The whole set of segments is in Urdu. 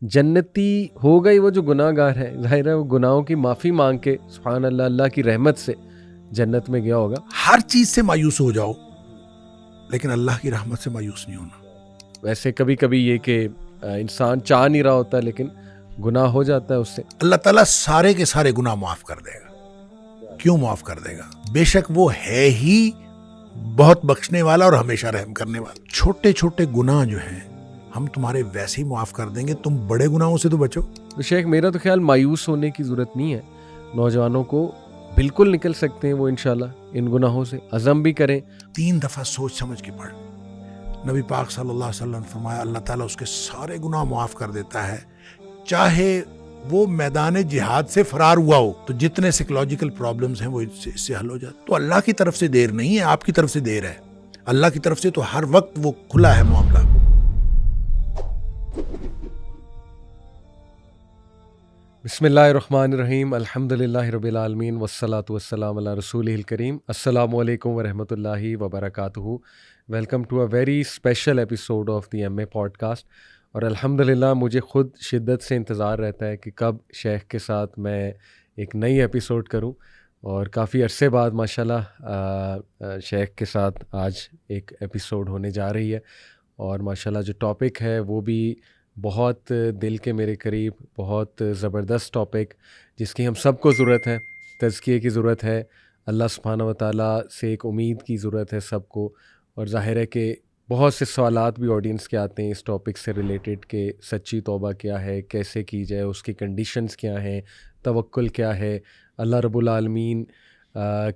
جنتی ہوگا ہی وہ جو گناہ گار ہے. ظاہر ہے وہ گناہوں کی معافی مانگ کے سبحان اللہ اللہ کی رحمت سے جنت میں گیا ہوگا. ہر چیز سے مایوس ہو جاؤ لیکن اللہ کی رحمت سے مایوس نہیں ہونا. ویسے کبھی کبھی یہ کہ انسان چاہ نہیں رہا ہوتا لیکن گناہ ہو جاتا ہے اس سے. اللہ تعالیٰ سارے کے سارے گناہ معاف کر دے گا. کیوں معاف کر دے گا؟ بے شک وہ ہے ہی بہت بخشنے والا اور ہمیشہ رحم کرنے والا. چھوٹے چھوٹے گناہ جو ہیں ہم تمہارے ویسے ہی معاف کر دیں گے, تم بڑے گناہوں سے تو بچو. تو شیخ میرا تو خیال مایوس ہونے کی ضرورت نہیں ہے. نوجوانوں کو بالکل نکل سکتے ہیں وہ انشاءاللہ ان گناہوں سے. عزم بھی کریں. 3 دفعہ سوچ سمجھ کے پڑھ. نبی پاک صلی اللہ علیہ وسلم نے فرمایا اللہ تعالیٰ اس کے سارے گناہ معاف کر دیتا ہے چاہے وہ میدان جہاد سے فرار ہوا ہو. تو جتنے سائیکولوجیکل پرابلمز ہیں وہ اس سے حل ہو جاتے. تو اللہ کی طرف سے دیر نہیں ہے, آپ کی طرف سے دیر ہے. اللہ کی طرف سے تو ہر وقت وہ کھلا ہے معاملہ. بسم اللہ الرحمن الرحیم. الحمدللہ رب العالمین والصلاة والسلام علی رسولہ الکریم. السلام علیکم ورحمۃ اللہ وبرکاتہ. Welcome to a very special episode of the M A podcast. اور الحمدللہ مجھے خود شدت سے انتظار رہتا ہے کہ کب شیخ کے ساتھ میں ایک نئی ایپیسوڈ کروں. اور کافی عرصے بعد ماشاءاللہ شیخ کے ساتھ آج ایک ایپیسوڈ ہونے جا رہی ہے. اور ماشاءاللہ جو ٹاپک ہے وہ بھی بہت دل کے میرے قریب, بہت زبردست ٹاپک جس کی ہم سب کو ضرورت ہے. تزکیے کی ضرورت ہے, اللہ سبحانہ و تعالیٰ سے ایک امید کی ضرورت ہے سب کو. اور ظاہر ہے کہ بہت سے سوالات بھی آڈینس کے آتے ہیں اس ٹاپک سے ریلیٹڈ کہ سچی توبہ کیا ہے, کیسے کی جائے, اس کی کنڈیشنز کیا ہیں, توکل کیا ہے, اللہ رب العالمین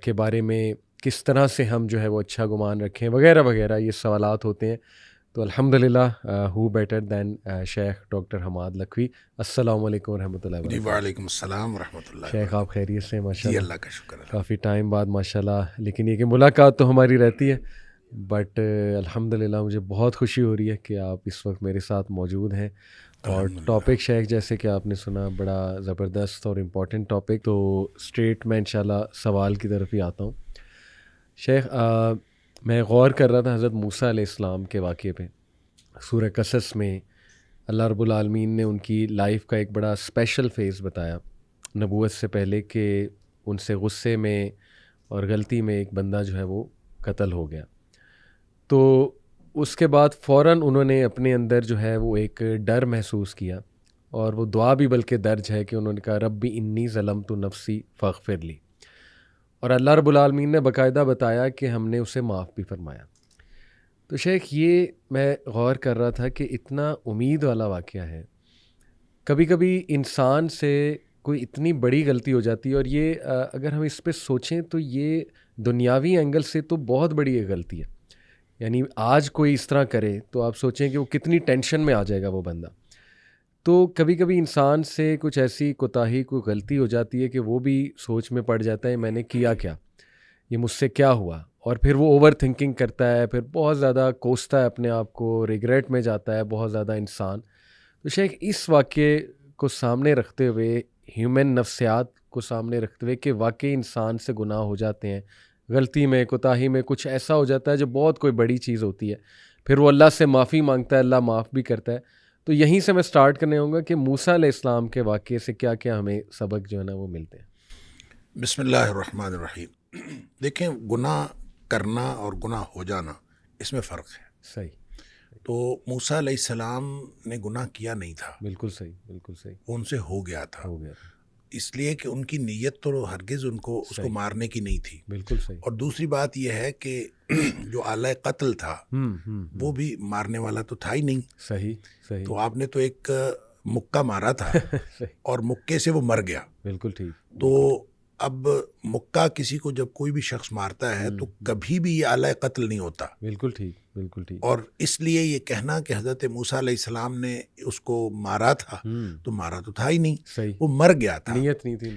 کے بارے میں کس طرح سے ہم جو ہے وہ اچھا گمان رکھیں وغیرہ وغیرہ. یہ سوالات ہوتے ہیں. تو الحمدللہ ہو بیٹر دین شیخ ڈاکٹر حماد لکھوی. السلام علیکم ورحمۃ اللہ جی وبرکاتہ. وعلیکم السلام ورحمۃ اللہ. شیخ آپ خیریت سے؟ ماشاء جی اللہ اللہ کا شکر ہے. کافی ٹائم بعد ماشاءاللہ. لیکن یہ کہ ملاقات تو ہماری رہتی ہے بٹ الحمدللہ مجھے بہت خوشی ہو رہی ہے کہ آپ اس وقت میرے ساتھ موجود ہیں. اور ٹاپک شیخ جیسے کہ آپ نے سنا بڑا زبردست اور امپورٹنٹ ٹاپک. تو اسٹریٹ میں انشاءاللہ سوال کی طرف ہی آتا ہوں. شیخ میں غور کر رہا تھا حضرت موسیٰ علیہ السلام کے واقعے پہ. سورہ قصص میں اللہ رب العالمین نے ان کی لائف کا ایک بڑا اسپیشل فیز بتایا نبوت سے پہلے کہ ان سے غصے میں اور غلطی میں ایک بندہ جو ہے وہ قتل ہو گیا. تو اس کے بعد فوراً انہوں نے اپنے اندر جو ہے وہ ایک ڈر محسوس کیا اور وہ دعا بھی بلکہ درج ہے کہ انہوں نے کہا ربی انی ظلمت نفسی فاغفر لی. اور اللہ رب العالمین نے باقاعدہ بتایا کہ ہم نے اسے معاف بھی فرمایا. تو شیخ یہ میں غور کر رہا تھا کہ اتنا امید والا واقعہ ہے. کبھی کبھی انسان سے کوئی اتنی بڑی غلطی ہو جاتی ہے اور یہ اگر ہم اس پہ سوچیں تو یہ دنیاوی اینگل سے تو بہت بڑی ایک غلطی ہے. یعنی آج کوئی اس طرح کرے تو آپ سوچیں کہ وہ کتنی ٹینشن میں آ جائے گا وہ بندہ. تو کبھی کبھی انسان سے کچھ ایسی کوتاہی کوئی غلطی ہو جاتی ہے کہ وہ بھی سوچ میں پڑ جاتا ہے میں نے کیا کیا, یہ مجھ سے کیا ہوا. اور پھر وہ اوور تھنکنگ کرتا ہے, پھر بہت زیادہ کوستا ہے اپنے آپ کو, ریگریٹ میں جاتا ہے بہت زیادہ انسان. تو شیخ اس واقعے کو سامنے رکھتے ہوئے, ہیومن نفسیات کو سامنے رکھتے ہوئے کہ واقعی انسان سے گناہ ہو جاتے ہیں, غلطی میں کوتاہی میں کچھ ایسا ہو جاتا ہے جو بہت کوئی بڑی چیز ہوتی ہے, پھر وہ اللہ سے معافی مانگتا ہے, اللہ معاف بھی کرتا ہے. تو یہیں سے میں سٹارٹ کرنے ہوں گا کہ موسیٰ علیہ السلام کے واقعے سے کیا کیا ہمیں سبق جو ہے نا وہ ملتے ہیں. بسم اللہ الرحمن الرحیم. دیکھیں گناہ کرنا اور گناہ ہو جانا اس میں فرق ہے. صحیح. تو موسیٰ علیہ السلام نے گناہ کیا نہیں تھا. بالکل صحیح, بالکل صحیح. وہ ان سے ہو گیا تھا. ہو گیا تھا. اس لیے کہ ان کی نیت تو ہرگز اس کو مارنے کی نہیں تھی. بالکل صحیح. اور دوسری بات یہ ہے کہ جو آلہ قتل تھا وہ بھی مارنے والا تو تھا ہی نہیں. صحیح صحیح. تو آپ نے تو ایک مکہ مارا تھا اور مکے سے وہ مر گیا. بالکل ٹھیک. تو اب مکہ کسی کو جب کوئی بھی شخص مارتا ہے تو کبھی بھی یہ آلہ قتل نہیں ہوتا. بالکل ٹھیک, بالکل ٹھیک. اور اس لیے یہ کہنا کہ حضرت موسیٰ علیہ السلام نے اس کو مارا تھا تو مارا تو تھا ہی نہیں. صحیح. وہ مر گیا تھا, نیت نہیں تھی.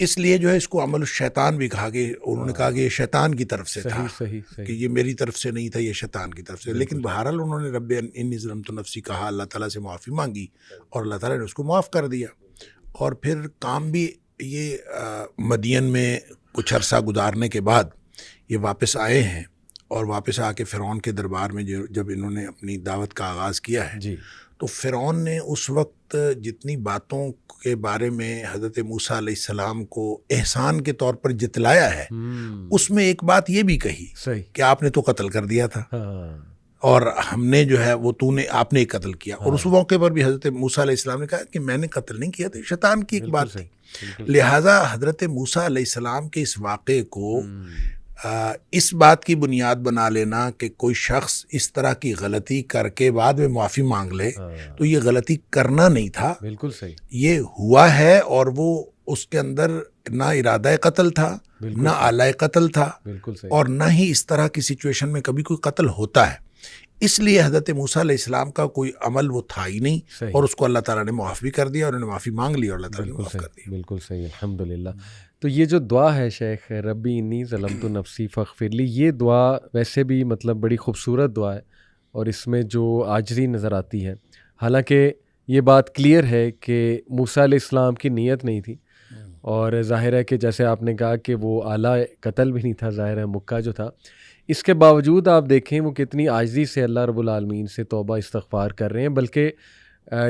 اس لیے جو ہے اس کو عمل الشیطان بھی کہا کہ انہوں نے کہا کہ یہ شیطان کی طرف سے تھا, صحیح کہ صحیح. یہ میری طرف سے نہیں تھا, یہ شیطان کی طرف سے. لیکن بہرحال انہوں نے رب انی ظلمت نفسی کہا, اللہ تعالیٰ سے معافی مانگی اور اللہ تعالیٰ نے اس کو معاف کر دیا. اور پھر کام بھی یہ مدین میں کچھ عرصہ گزارنے کے بعد یہ واپس آئے ہیں اور واپس آ کے فرعون کے دربار میں جب انہوں نے اپنی دعوت کا آغاز کیا ہے جی. تو فرعون نے اس وقت جتنی باتوں کے بارے میں حضرت موسیٰ علیہ السلام کو احسان کے طور پر جتلایا ہے، اس میں ایک بات یہ بھی کہی صحیح کہ آپ نے تو قتل کر دیا تھا ہاں اور ہم نے جو ہے وہ آپ نے قتل کیا، اور اس موقع پر بھی حضرت موسیٰ علیہ السلام نے کہا کہ میں نے قتل نہیں کیا تھا، شیطان کی ایک بات تھی۔ لہٰذا حضرت موسیٰ علیہ السلام کے اس واقعے کو اس بات کی بنیاد بنا لینا کہ کوئی شخص اس طرح کی غلطی کر کے بعد میں معافی مانگ لے تو یہ غلطی کرنا نہیں تھا، بالکل صحیح، یہ ہوا ہے، اور وہ اس کے اندر نہ ارادہ قتل تھا، نہ آلہ قتل تھا، بالکل صحیح، اور نہ ہی اس طرح کی سچویشن میں کبھی کوئی قتل ہوتا ہے۔ اس لیے حضرت موسیٰ علیہ السلام کا کوئی عمل وہ تھا ہی نہیں، صحیح، اور اس کو اللہ تعالیٰ نے معاف بھی کر دیا، اور انہوں نے معافی مانگ لی اور اللہ تعالیٰ نے معاف کر دیا۔ بالکل صحیح، الحمدللہ۔ تو یہ جو دعا ہے شیخ ربی انی ظلمت نفسی فاغفر لی، یہ دعا ویسے بھی مطلب بڑی خوبصورت دعا ہے، اور اس میں جو عاجزی نظر آتی ہے، حالانکہ یہ بات کلیئر ہے کہ موسیٰ علیہ السلام کی نیت نہیں تھی، اور ظاہر ہے کہ جیسے آپ نے کہا کہ وہ اعلیٰ قتل بھی نہیں تھا، ظاہر ہے مکہ جو تھا، اس کے باوجود آپ دیکھیں وہ کتنی عاجزی سے اللہ رب العالمین سے توبہ استغفار کر رہے ہیں، بلکہ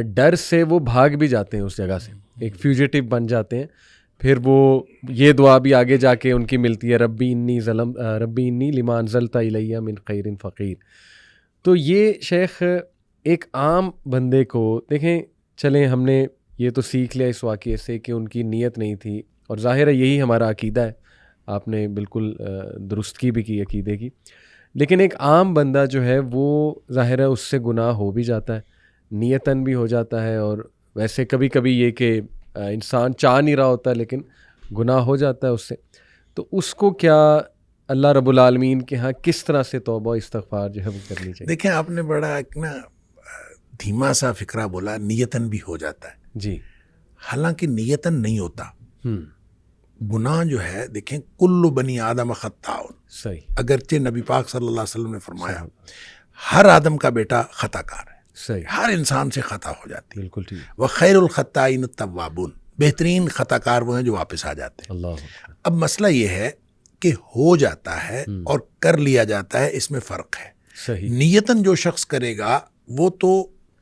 ڈر سے وہ بھاگ بھی جاتے ہیں اس جگہ سے، ایک فیوجیٹو بن جاتے ہیں۔ پھر وہ یہ دعا بھی آگے جا کے ان کی ملتی ہے، ربی انی لما انزلت الیہ من خیر فقیر۔ تو یہ شیخ ایک عام بندے کو دیکھیں، چلیں ہم نے یہ تو سیکھ لیا اس واقعے سے کہ ان کی نیت نہیں تھی، اور ظاہر ہے یہی ہمارا عقیدہ ہے، آپ نے بالکل درستگی بھی کی عقیدے کی، لیکن ایک عام بندہ جو ہے وہ ظاہر ہے اس سے گناہ ہو بھی جاتا ہے، نیتاً بھی ہو جاتا ہے، اور ویسے کبھی کبھی یہ کہ انسان چاہ نہیں رہا ہوتا لیکن گناہ ہو جاتا ہے اس سے، تو اس کو کیا اللہ رب العالمین کے ہاں کس طرح سے توبہ استغفار جو ہے وہ کرنی چاہیے؟ دیکھیں آپ نے بڑا ایک نا دھیما سا فکرہ بولا، نیتاً بھی ہو جاتا ہے، جی، حالانکہ نیتاً نہیں ہوتا۔ گناہ جو ہے دیکھیں کل بنی آدم خطاء، صحیح، اگرچہ نبی پاک صلی اللہ علیہ وسلم نے فرمایا ہر آدم کا بیٹا خطا کار ہے، صحیح، ہر انسان سے خطا ہو جاتی ہے، بالکل ٹھیک، وخیر الخطائین التوابون، بہترین خطا کار وہ ہیں جو واپس آ جاتے ہیں۔ اللہ، اب مسئلہ یہ ہے کہ ہو جاتا ہے اور کر لیا جاتا ہے، اس میں فرق ہے۔ صحیح، نیتاً جو شخص کرے گا وہ تو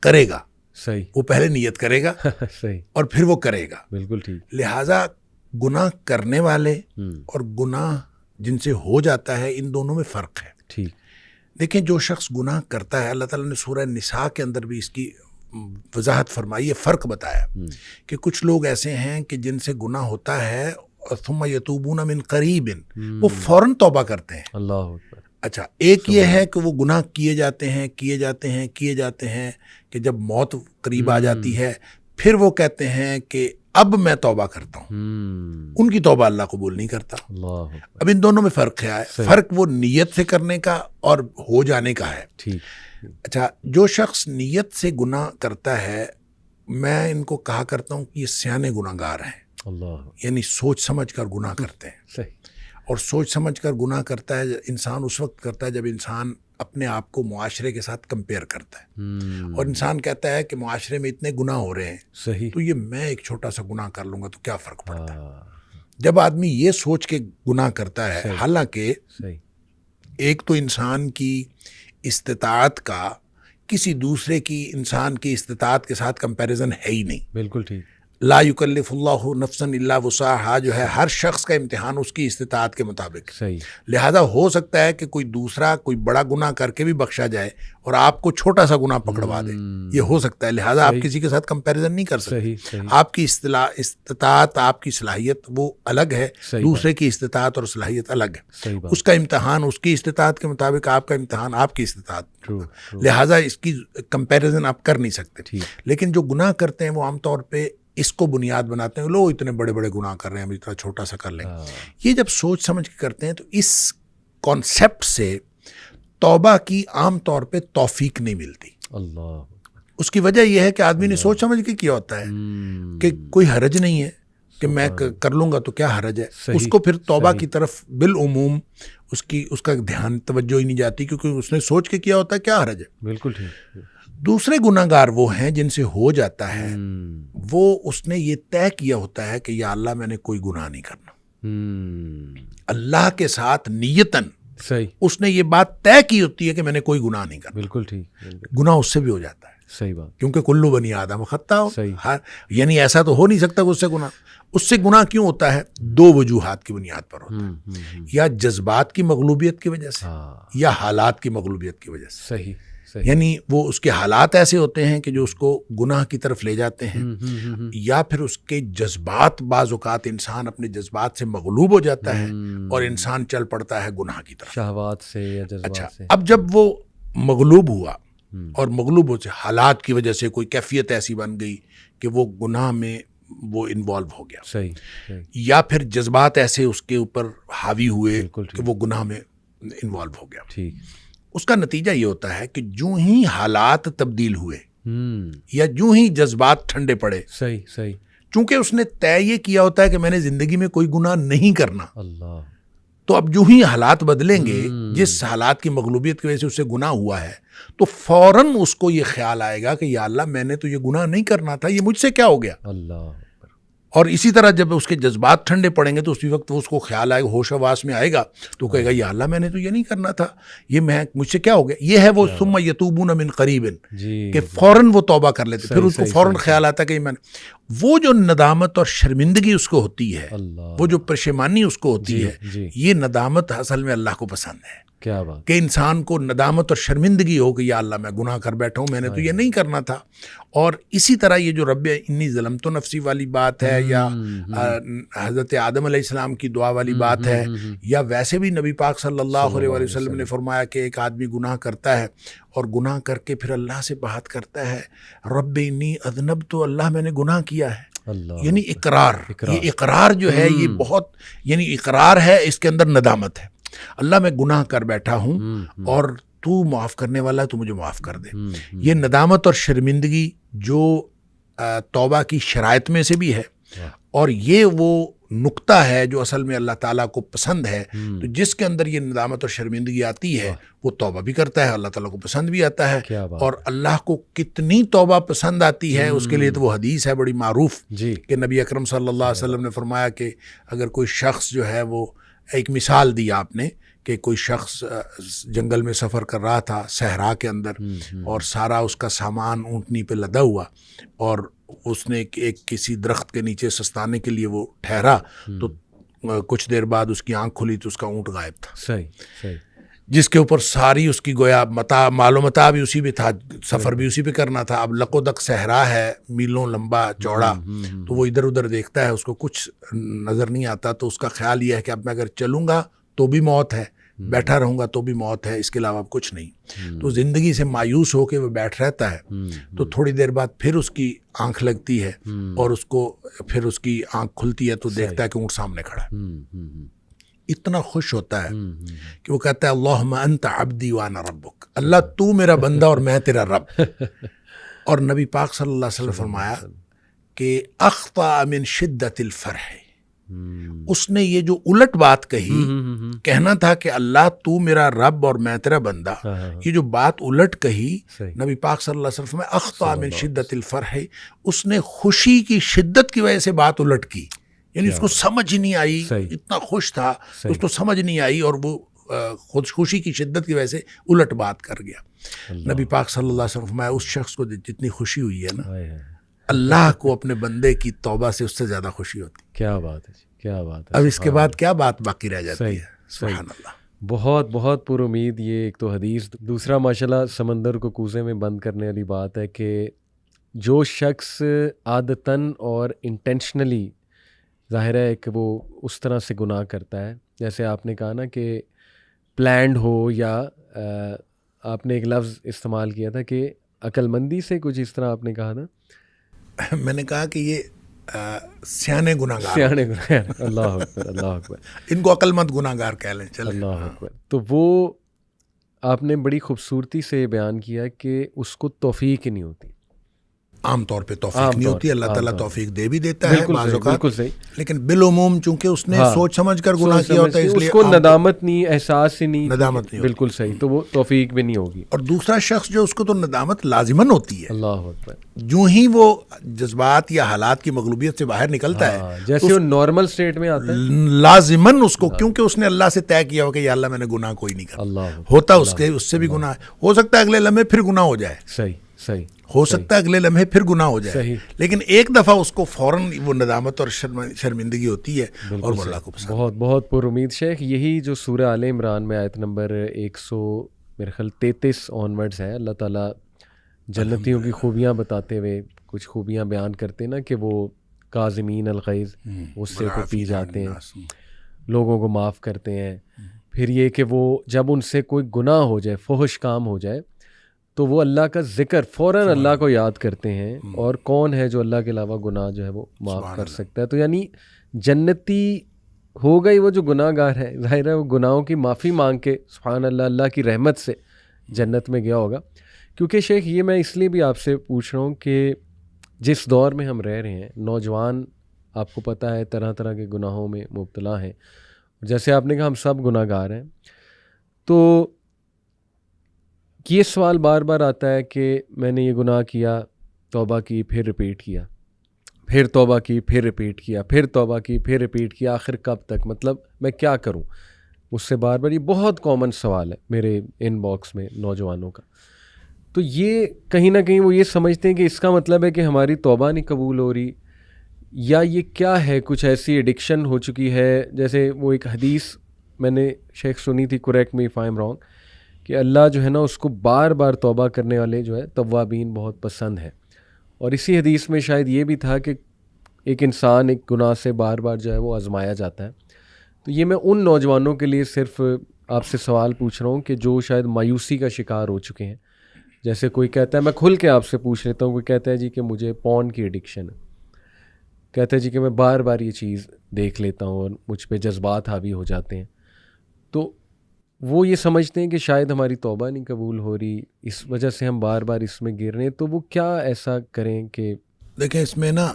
کرے گا، صحیح، وہ پہلے نیت کرے گا صحیح، اور پھر وہ کرے گا، بالکل ٹھیک، لہٰذا گناہ کرنے والے اور گناہ جن سے ہو جاتا ہے ان دونوں میں فرق ہے۔ ٹھیک، دیکھیں جو شخص گناہ کرتا ہے، اللہ تعالیٰ نے سورہ نساء کے اندر بھی اس کی وضاحت فرمائی ہے، فرق بتایا کہ کچھ لوگ ایسے ہیں کہ جن سے گناہ ہوتا ہے ثم یتوبون من قریب، وہ فوراً توبہ کرتے ہیں۔ اللہ اکبر، اچھا، ایک یہ ہے کہ وہ گناہ کیے جاتے ہیں کہ جب موت قریب آ جاتی ہے پھر وہ کہتے ہیں کہ اب میں توبہ کرتا ہوں، ان کی توبہ اللہ قبول نہیں کرتا۔ اللہ اکبر، اب ان دونوں میں فرق ہے، فرق وہ نیت سے کرنے کا اور ہو جانے کا ہے۔ ٹھیک، اچھا، جو شخص نیت سے گناہ کرتا ہے، میں ان کو کہا کرتا ہوں کہ یہ سیانے گناہ گار ہیں، اللہ، یعنی سوچ سمجھ کر گناہ کرتے ہیں، صحیح، اور سوچ سمجھ کر گناہ کرتا ہے انسان اس وقت کرتا ہے جب انسان اپنے آپ کو معاشرے کے ساتھ کمپیئر کرتا ہے، اور انسان کہتا ہے کہ معاشرے میں اتنے گناہ ہو رہے ہیں صحیح، تو یہ میں ایک چھوٹا سا گناہ کر لوں گا تو کیا فرق پڑتا ہے۔ جب آدمی یہ سوچ کے گناہ کرتا ہے، حالانکہ صحیح، ایک تو انسان کی استطاعت کا کسی دوسرے کی انسان کی استطاعت کے ساتھ کمپیریزن ہے ہی نہیں، بالکل ٹھیک، لا یکلف اللہ نفسا الا وسعها، جو ہے ہر شخص کا امتحان اس کی استطاعت کے مطابق، صحیح، لہذا ہو سکتا ہے کہ کوئی دوسرا کوئی بڑا گناہ کر کے بھی بخشا جائے اور آپ کو چھوٹا سا گناہ پکڑوا دے، یہ ہو سکتا ہے، لہذا آپ کسی کے ساتھ کمپیریزن نہیں کر سکتے۔ صحیح، صحیح، آپ کی استطاعت، آپ کی صلاحیت وہ الگ ہے، دوسرے کی استطاعت اور صلاحیت الگ ہے، صحیح بات، اس کا امتحان اس کی استطاعت کے مطابق، آپ کا امتحان آپ کی استطاعت، ٹرو، لہذا اس کی کمپیریزن آپ کر نہیں سکتے۔ ٹھیک، لیکن جو گناہ کرتے ہیں وہ عام طور پہ اس کو بنیاد بناتے ہیں، لوگ اتنے بڑے بڑے گناہ کر رہے ہیں، ہم اتنا چھوٹا سا کر لیں۔ یہ جب سوچ سمجھ کے کرتے ہیں تو اس کانسیپٹ سے توبہ کی عام طور پہ توفیق نہیں ملتی۔ اللہ، اس کی وجہ یہ ہے کہ آدمی نے سوچ سمجھ کے کیا ہوتا ہے کہ کوئی حرج نہیں ہے کہ میں کر لوں گا تو کیا حرج ہے، اس کو پھر توبہ کی طرف بالعموم اس کا دھیان توجہ ہی نہیں جاتی، کیونکہ اس نے سوچ کے کیا ہوتا ہے کیا حرج ہے۔ بالکل ٹھیک، دوسرے گناہ گار وہ ہیں جن سے ہو جاتا ہے، وہ اس نے یہ طے کیا ہوتا ہے کہ یا اللہ میں نے کوئی گناہ نہیں کرنا، اللہ کے ساتھ نیتاً صحیح، اس نے یہ بات طے کی ہوتی ہے کہ میں نے کوئی گناہ نہیں کرنا، بالکل ٹھیک، گناہ اس سے بھی ہو جاتا ہے۔ صحیح بات. کیونکہ کلو بنی آدم خطا ہو. صحیح. یعنی ایسا تو ہو نہیں سکتا کہ اس سے گناہ کیوں ہوتا ہے؟ دو وجوہات کی بنیاد پر ہوتا ہے. یا جذبات کی مغلوبیت کی وجہ سے یا حالات کی مغلوبیت کی وجہ سے. صحیح. یعنی وہ اس کے حالات ایسے ہوتے ہیں کہ جو اس کو گناہ کی طرف لے جاتے ہیں، یا پھر اس کے جذبات، بعض اوقات انسان اپنے جذبات سے مغلوب ہو جاتا ہے اور انسان چل پڑتا ہے گناہ کی طرف، شہوات سے یا جذبات سے. اچھا، اب جب وہ مغلوب ہوا اور مغلوب ہو سے حالات کی وجہ سے کوئی کیفیت ایسی بن گئی کہ وہ گناہ میں وہ انوالو ہو گیا. صحیح. یا پھر جذبات ایسے اس کے اوپر حاوی ہوئے کہ وہ گناہ میں انوالو ہو گیا. ٹھیک. اس کا نتیجہ یہ ہوتا ہے کہ جو ہی حالات تبدیل ہوئے یا جو ہی جذبات ٹھنڈے پڑے، صحیح، چونکہ اس نے طے یہ کیا ہوتا ہے کہ میں نے زندگی میں کوئی گناہ نہیں کرنا، اللہ، تو اب جو ہی حالات بدلیں گے، جس حالات کی مغلوبیت کی وجہ سے اسے گناہ ہوا ہے، تو فوراً اس کو یہ خیال آئے گا کہ یا اللہ میں نے تو یہ گناہ نہیں کرنا تھا، یہ مجھ سے کیا ہو گیا. اللہ. اور اسی طرح جب اس کے جذبات ٹھنڈے پڑیں گے تو اسی وقت اس کو خیال آئے گا، ہوش حواس میں آئے گا، تو کہے گا یا اللہ میں نے تو یہ نہیں کرنا تھا، یہ مجھ سے کیا ہو گیا. یہ ہے وہ ثم یتوبون من قریب، کہ فوراً وہ توبہ کر لیتے، پھر اس کو فوراً خیال آتا ہے کہ وہ جو ندامت اور شرمندگی اس کو ہوتی ہے، وہ جو پشیمانی اس کو ہوتی ہے، یہ ندامت اصل میں اللہ کو پسند ہے. کیا بات. کہ انسان کو ندامت اور شرمندگی ہو کہ یا اللہ میں گناہ کر بیٹھا ہوں، میں نے تو یہ نہیں کرنا تھا. اور اسی طرح یہ جو رب انی ظلمت نفسی والی بات ہے، یا حضرت آدم علیہ السلام کی دعا والی بات ہے، یا ویسے بھی نبی پاک صلی اللہ علیہ وسلم نے فرمایا کہ ایک آدمی گناہ کرتا ہے اور گناہ کر کے پھر اللہ سے بات کرتا ہے، رب انی اذنبت، تو اللہ میں نے گناہ کیا ہے. یعنی اقرار، یہ اقرار جو ہے یہ بہت، یعنی اقرار ہے، اس کے اندر ندامت ہے. اللہ میں گناہ کر بیٹھا ہوں اور تو معاف کرنے والا ہے، تو مجھے معاف کر دے. یہ ندامت اور شرمندگی جو توبہ کی شرائط میں سے بھی ہے، اور یہ وہ نقطہ ہے جو اصل میں اللہ تعالیٰ کو پسند ہے. تو جس کے اندر یہ ندامت اور شرمندگی آتی ہے وہ توبہ بھی کرتا ہے، اللہ تعالیٰ کو پسند بھی آتا ہے. اور اللہ کو کتنی توبہ پسند آتی ہے اس کے لیے تو وہ حدیث ہے بڑی معروف کہ نبی اکرم صلی اللہ علیہ وسلم نے فرمایا کہ اگر کوئی شخص جو ہے، وہ ایک مثال دی آپ نے کہ کوئی شخص جنگل میں سفر کر رہا تھا صحرا کے اندر، اور سارا اس کا سامان اونٹنی پہ لدا ہوا، اور اس نے ایک کسی درخت کے نیچے سستانے کے لیے وہ ٹھہرا، تو کچھ دیر بعد اس کی آنکھ کھلی تو اس کا اونٹ غائب تھا. صحیح. جس کے اوپر ساری اس کی گویا مال و متاع بھی اسی پہ تھا، سفر بھی اسی پہ کرنا تھا. اب لق و دق صحرا ہے، میلوں لمبا چوڑا، تو وہ ادھر ادھر دیکھتا ہے، اس کو کچھ نظر نہیں آتا. تو اس کا خیال یہ ہے کہ اب میں اگر چلوں گا تو بھی موت ہے، بیٹھا رہوں گا تو بھی موت ہے، اس کے علاوہ کچھ نہیں. تو زندگی سے مایوس ہو کے وہ بیٹھ رہتا ہے. تو تھوڑی دیر بعد پھر اس کی آنکھ لگتی ہے، اور اس کو پھر اس کی آنکھ کھلتی ہے تو دیکھتا ہے کہ اونٹ سامنے کھڑا ہے. اتنا خوش ہوتا ہے کہ وہ کہتا ہے اللہم انت عبدی وانا ربک، اللہ تو میرا بندہ اور میں تیرا رب. اور نبی پاک صلی اللہ علیہ وسلم فرمایا کہ اخطأ من شدت الفرح، اس نے یہ جو الٹ بات کہی، کہنا تھا کہ اللہ تو میرا رب اور میں تیرا بندہ، یہ جو بات الٹ کہی، نبی پاک صلی اللہ علیہ وسلم فرمایا اخطأ من شدت الفرح، اس نے خوشی کی شدت کی وجہ سے بات الٹ کی. یعنی اس کو سمجھ ہی نہیں آئی، اتنا خوش تھا اس کو سمجھ نہیں آئی، اور وہ خوشی کی شدت کی وجہ سے الٹ بات کر گیا. نبی پاک صلی اللہ علیہ وسلم فرمایا اس شخص کو جتنی خوشی ہوئی ہے نا، اللہ کو اپنے بندے کی توبہ سے اس سے زیادہ خوشی ہوتی. کیا بات ہے، کیا بات ہے. اب اس کے بعد کیا بات باقی رہ جاتی ہے. سبحان اللہ. بہت بہت پر امید. یہ ایک تو حدیث، دوسرا ماشاءاللہ سمندر کو کوزے میں بند کرنے والی بات ہے کہ جو شخص عادتاً اور انٹینشنلی، ظاہر ہے کہ وہ اس طرح سے گناہ کرتا ہے، جیسے آپ نے کہا نا کہ پلانڈ ہو، یا آپ نے ایک لفظ استعمال کیا تھا کہ عقل مندی سے، کچھ اس طرح آپ نے کہا تھا. میں نے کہا کہ یہ سیانے گناہ گار، اللہ اکبر، اللہ اکبر، ان کو عقل مند گناہ گار کہہ لیں. چلیں، اللہ اکبر. تو وہ آپ نے بڑی خوبصورتی سے بیان کیا کہ اس کو توفیق ہی نہیں ہوتی. عام طور پہ توفیق نہیں ہوتی، اللہ تعالیٰ توفیق دے بھی دیتا ہے بعض اوقات، لیکن بالعموم چونکہ اس نے سوچ سمجھ کر گناہ کیا ہوتا ہے، اس لیے اس کو ندامت نہیں، احساس ہی نہیں، ندامت نہیں. بالکل صحیح. تو وہ توفیق بھی نہیں ہوگی. اور دوسرا شخص جو اس کو تو ندامت لازماً ہوتی ہے. اللہ اکبر. جو ہی وہ جذبات یا حالات کی مغلوبیت سے باہر نکلتا ہے، جیسے وہ نارمل سٹیٹ میں آتا ہے، لازماً اس کو، کیونکہ اس نے اللہ سے طے کیا ہو کہ یا اللہ میں نے گناہ کوئی نہیں کرا. ہوتا اس سے بھی گناہ، ہو سکتا ہے اگلے لمحے پھر گناہ ہو جائے. صحیح صحیح. ہو سکتا ہے اگلے لمحے پھر گناہ ہو جائے, صحیح. لیکن ایک دفعہ اس کو فوراً وہ ندامت اور شرمندگی ہوتی ہے اور وہ اللہ کو پسند. بہت بہت پر امید شیخ. یہی جو سورہ آل عمران میں آیت نمبر 133 آنورڈز ہے, اللہ تعالیٰ جنتیوں کی خوبیاں بتاتے ہوئے کچھ خوبیاں بیان کرتے ہیں نا, کہ وہ کاظمین الغیظ, غصے کو پی جاتے ہیں, لوگوں کو معاف کرتے ہیں. پھر یہ کہ وہ جب ان سے کوئی گناہ ہو جائے, فحش کام ہو جائے, تو وہ اللہ کا ذکر فوراً اللہ کو یاد کرتے ہیں. اور کون ہے جو اللہ کے علاوہ گناہ جو ہے وہ معاف کر سکتا ہے. تو یعنی جنتی ہوگا ہی وہ جو گناہ گار ہے, ظاہر ہے وہ گناہوں کی معافی مانگ کے سبحان اللہ اللہ کی رحمت سے جنت میں گیا ہوگا. کیونکہ شیخ یہ میں اس لیے بھی آپ سے پوچھ رہا ہوں کہ جس دور میں ہم رہ رہے ہیں, نوجوان آپ کو پتہ ہے طرح طرح کے گناہوں میں مبتلا ہیں. جیسے آپ نے کہا ہم سب گناہ گار ہیں, تو یہ سوال بار بار آتا ہے کہ میں نے یہ گناہ کیا, توبہ کی, پھر ریپیٹ کیا, پھر توبہ کی, پھر ریپیٹ کیا, پھر توبہ کی, پھر ریپیٹ کیا, آخر کب تک, مطلب میں کیا کروں. مجھ سے بار بار یہ بہت کامن سوال ہے میرے ان باکس میں نوجوانوں کا. تو یہ کہیں نہ کہیں وہ یہ سمجھتے ہیں کہ اس کا مطلب ہے کہ ہماری توبہ نہیں قبول ہو رہی, یا یہ کیا ہے, کچھ ایسی ایڈکشن ہو چکی ہے. جیسے وہ ایک حدیث میں نے شیخ سنی تھی, correct me if I am wrong, کہ اللہ جو ہے نا اس کو بار بار توبہ کرنے والے جو ہے توابین بہت پسند ہے. اور اسی حدیث میں شاید یہ بھی تھا کہ ایک انسان ایک گناہ سے بار بار جو ہے وہ آزمایا جاتا ہے. تو یہ میں ان نوجوانوں کے لیے صرف آپ سے سوال پوچھ رہا ہوں کہ جو شاید مایوسی کا شکار ہو چکے ہیں. جیسے کوئی کہتا ہے, میں کھل کے آپ سے پوچھ لیتا ہوں, کوئی کہتا ہے جی کہ مجھے پون کی ایڈکشن ہے, کہتا ہے جی کہ میں بار بار یہ چیز دیکھ لیتا ہوں اور مجھ پہ جذبات حاوی ہو جاتے ہیں. تو وہ یہ سمجھتے ہیں کہ شاید ہماری توبہ نہیں قبول ہو رہی, اس وجہ سے ہم بار بار اس میں گر رہے ہیں. تو وہ کیا ایسا کریں کہ دیکھیں اس میں نا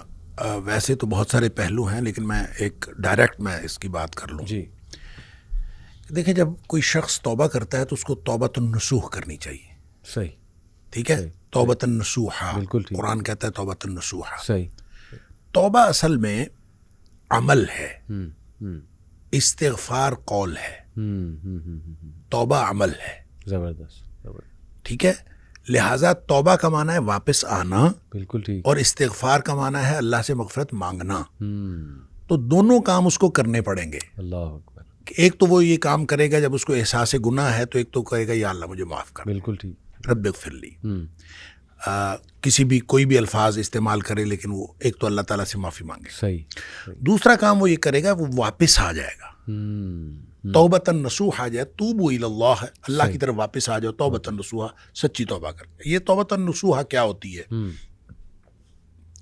ویسے تو بہت سارے پہلو ہیں, لیکن میں ایک ڈائریکٹ میں اس کی بات کر لوں. جی دیکھیں جب کوئی شخص توبہ کرتا ہے تو اس کو توبۃ النصوح کرنی چاہیے. صحیح, ٹھیک ہے, توبۃ النصوح, بالکل ٹھیک, قرآن کہتا ہے توبۃ النصوح. صحیح. توبہ اصل میں عمل ہے, استغفار قول ہے, توبہ عمل ہے. زبردست. ٹھیک ہے, لہٰذا توبہ کا معنی ہے واپس آنا, بالکل ٹھیک, اور استغفار کا معنی ہے اللہ سے مغفرت مانگنا. تو دونوں کام اس کو کرنے پڑیں گے. اللہ اکبر. ایک تو وہ یہ کام کرے گا جب اس کو احساس گناہ ہے, تو ایک تو کہے گا یا اللہ مجھے معاف کر, بالکل ٹھیک, رب اغفر لی. کسی بھی کوئی بھی الفاظ استعمال کرے, لیکن وہ ایک تو اللہ تعالیٰ سے معافی مانگے. صحیح. دوسرا کام وہ یہ کرے گا, وہ واپس آ جائے گا. توبۃ النصوح آ جائے, توبوا الی اللہ, اللہ کی طرف واپس آ جاؤ. توبۃ النصوح, سچی توبہ کر. یہ توبۃ النصوح کیا ہوتی ہے؟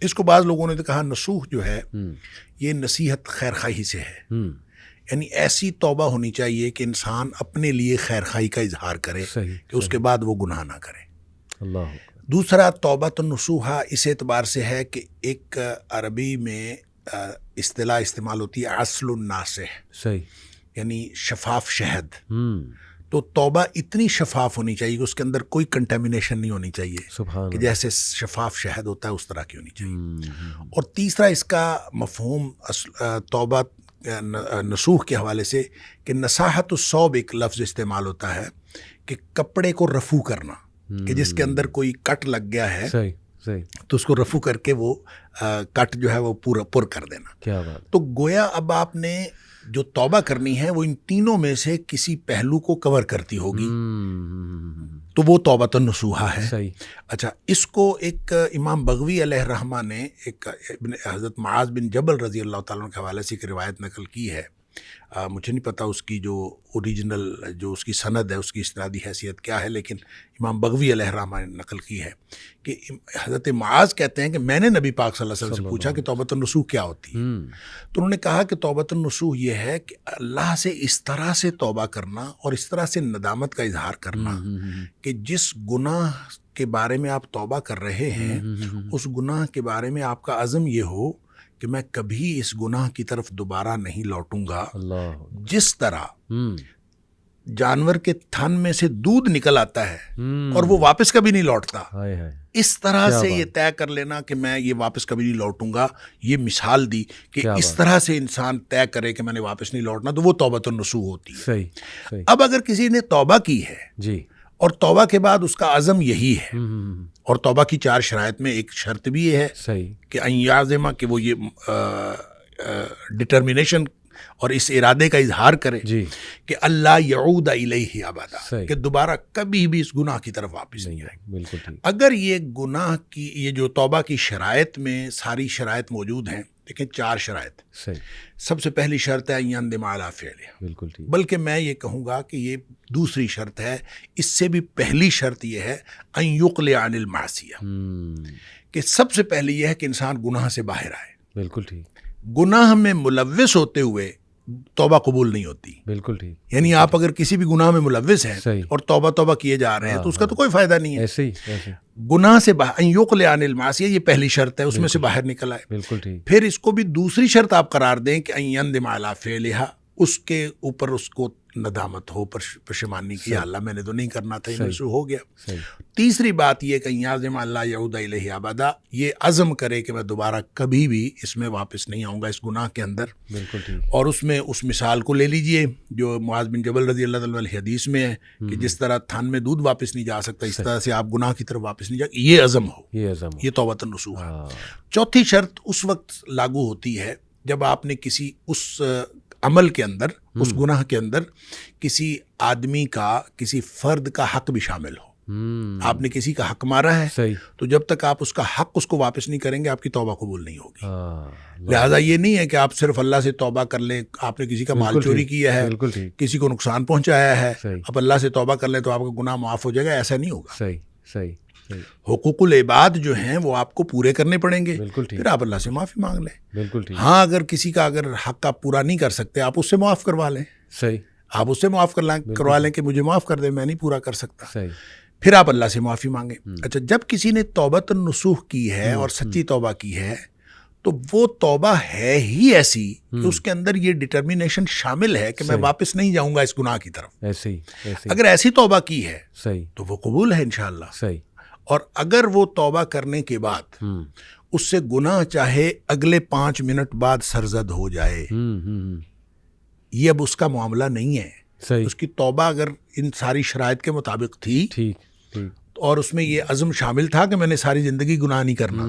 اس کو بعض لوگوں نے تو کہا نصوح جو ہے یہ نصیحت خیر خواہی سے ہے. یعنی ایسی توبہ ہونی چاہیے کہ انسان اپنے لیے خیر خواہی کا اظہار کرے کہ اس کے بعد وہ گناہ نہ کرے. اللہ. دوسرا توبۃ النصوح اس اعتبار سے ہے کہ ایک عربی میں اصطلاح استعمال ہوتی ہے عسل الناصح, صحیح, یعنی شفاف شہد. تو توبہ اتنی شفاف ہونی چاہیے کہ اس کے اندر کوئی کنٹامینیشن نہیں ہونی چاہیے, سبحان کہ جیسے شفاف شہد ہوتا ہے اس طرح کی ہونی چاہیے. اور تیسرا اس کا مفہوم توبہ نصوح کے حوالے سے کہ نصاحت الثوب ایک لفظ استعمال ہوتا ہے کہ کپڑے کو رفو کرنا, کہ جس کے اندر کوئی کٹ لگ گیا ہے, صحیح, صحیح, تو اس کو رفو کر کے وہ کٹ جو ہے وہ پورا پر کر دینا. کیا بات. تو گویا اب آپ نے جو توبہ کرنی ہے وہ ان تینوں میں سے کسی پہلو کو کور کرتی ہوگی, تو وہ توبۃ النصوح ہے. صحیح. اچھا, اس کو ایک امام بغوی علیہ الرحمہ نے ایک حضرت معاذ بن جبل رضی اللہ تعالیٰ عنہ کے حوالے سے ایک روایت نقل کی ہے. مجھے نہیں پتا اس کی جو اوریجنل جو اس کی سند ہے اس کی اسنادی حیثیت کیا ہے, لیکن امام بغوی علیہ الرحمہ نے نقل کی ہے کہ حضرت معاذ کہتے ہیں کہ میں نے نبی پاک صلی اللہ علیہ وسلم سے پوچھا کہ توبۃ النصوح کیا ہوتی ہے. تو انہوں نے کہا کہ توبۃ النصوح یہ ہے کہ اللہ سے اس طرح سے توبہ کرنا اور اس طرح سے ندامت کا اظہار کرنا کہ جس گناہ کے بارے میں آپ توبہ کر رہے ہیں اس گناہ کے بارے میں آپ کا عزم یہ ہو کہ میں کبھی اس گناہ کی طرف دوبارہ نہیں لوٹوں گا. جس طرح جانور کے تھن میں سے دودھ نکل آتا ہے اور وہ واپس کبھی نہیں لوٹتا, اس طرح سے یہ طے کر لینا کہ میں یہ واپس کبھی نہیں لوٹوں گا. یہ مثال دی کہ اس طرح سے انسان طے کرے کہ میں نے واپس نہیں لوٹنا, تو وہ توبۃ النصوح ہوتی ہے. اب اگر کسی نے توبہ کی ہے جی اور توبہ کے بعد اس کا عزم یہی ہے. اور توبہ کی 4 شرائط میں ایک شرط بھی یہ ہے صحیح کہ ان یعزم، کہ وہ یہ ڈٹرمنیشن اور اس ارادے کا اظہار کرے جی کہ اللہ یعود الیہ ابدا، صحیح. کہ دوبارہ کبھی بھی اس گناہ کی طرف واپس نہیں آئے. بالکل ٹھیک. اگر یہ گناہ کی، یہ جو توبہ کی شرائط میں ساری شرائط موجود ہیں، لیکن 4 شرائط. صحیح. سب سے پہلی شرط ہے ان یندم علی فعلہ، بالکل ٹھیک. بلکہ میں یہ کہوں گا کہ یہ دوسری شرط ہے. اس سے بھی پہلی شرط یہ ہے ان یقلع عن المعصیہ، کہ سب سے پہلے یہ ہے کہ انسان گناہ سے باہر آئے. بالکل ٹھیک. گناہ میں ملوث ہوتے ہوئے توبہ قبول نہیں ہوتی. بالکل ٹھیک. یعنی آپ اگر کسی بھی گناہ میں ملوث ہیں صحیح. اور توبہ کیے جا رہے ہیں تو اس کا تو کوئی فائدہ نہیں ہے. ایسے ہی ایسے. گناہ سے ان یقلع عن المعصیہ، یہ پہلی شرط ہے، اس میں سے باہر نکل آئے. بالکل ٹھیک. پھر اس کو بھی دوسری شرط آپ قرار دیں کہ ان یندم علی فعلہا، اس کے اوپر اس کو ندامت ہو، پشیمانی کی، یا اللہ میں نے تو نہیں کرنا تھا، یہ مجھ سے ہو گیا. صحیح. تیسری بات یہ کہ یعزم اللہ یعود الیہ ابدا، یہ عزم کرے کہ میں دوبارہ کبھی بھی اس میں واپس نہیں آؤں گا، اس گناہ کے اندر. بالکل ٹھیک. اور اس میں اس مثال کو لے لیجئے جو معاذ بن جبل رضی اللہ تعالیٰ عنہ حدیث میں ہے کہ جس طرح تھن میں دودھ واپس نہیں جا سکتا، اس طرح سے آپ گناہ کی طرف واپس نہیں جا. یہ عزم ہو، یہ عزم ہو. یہ توبۃ النصوح ہے. چوتھی شرط اس وقت لاگو ہوتی ہے جب آپ نے کسی اس عمل کے اندر، اس گناہ کے اندر کسی آدمی کا، کسی فرد کا حق بھی شامل ہو. آپ نے کسی کا حق مارا ہے، صحیح. تو جب تک آپ اس کا حق اس کو واپس نہیں کریں گے آپ کی توبہ قبول نہیں ہوگی. لہٰذا یہ نہیں ہے کہ آپ صرف اللہ سے توبہ کر لیں. آپ نے کسی کا مال چوری کیا ہے، بالکل ٹھیک. کسی کو نقصان پہنچایا ہے، صحیح. اب اللہ سے توبہ کر لیں تو آپ کا گناہ معاف ہو جائے گا، ایسا نہیں ہوگا. صحیح صحیح صحیح. حقوق العباد جو ہیں وہ آپ کو پورے کرنے پڑیں گے، بالکل ٹھیک. پھر آپ اللہ سے معافی مانگ لیں. بالکل ٹھیک. ہاں اگر کسی کا اگر حق آپ پورا نہیں کر سکتے، آپ اس سے معاف کروا لیں. صحیح. آپ اس سے معاف کروا لیں کہ مجھے معاف کر دیں، میں نہیں پورا کر سکتا. صحیح. پھر آپ اللہ سے معافی مانگیں. اچھا، جب کسی نے توبۃ النصوح کی ہے اور سچی توبہ کی ہے تو وہ توبہ ہے ہی ایسی کہ اس کے اندر یہ ڈٹرمنیشن شامل ہے کہ میں واپس نہیں جاؤں گا اس گناہ کی طرف. ایسے ہی ایسے. اگر ایسی توبہ کی ہے صحیح. تو وہ قبول ہے انشاءاللہ. صحیح. اور اگر وہ توبہ کرنے کے بعد اس سے گناہ چاہے اگلے 5 منٹ بعد سرزد ہو جائے، یہ اب اس کا معاملہ نہیں ہے. صحیح. اس کی توبہ اگر ان ساری شرائط کے مطابق تھی ٹھیک ٹھیک. اور اس میں یہ عزم شامل تھا کہ میں نے ساری زندگی گناہ نہیں کرنا،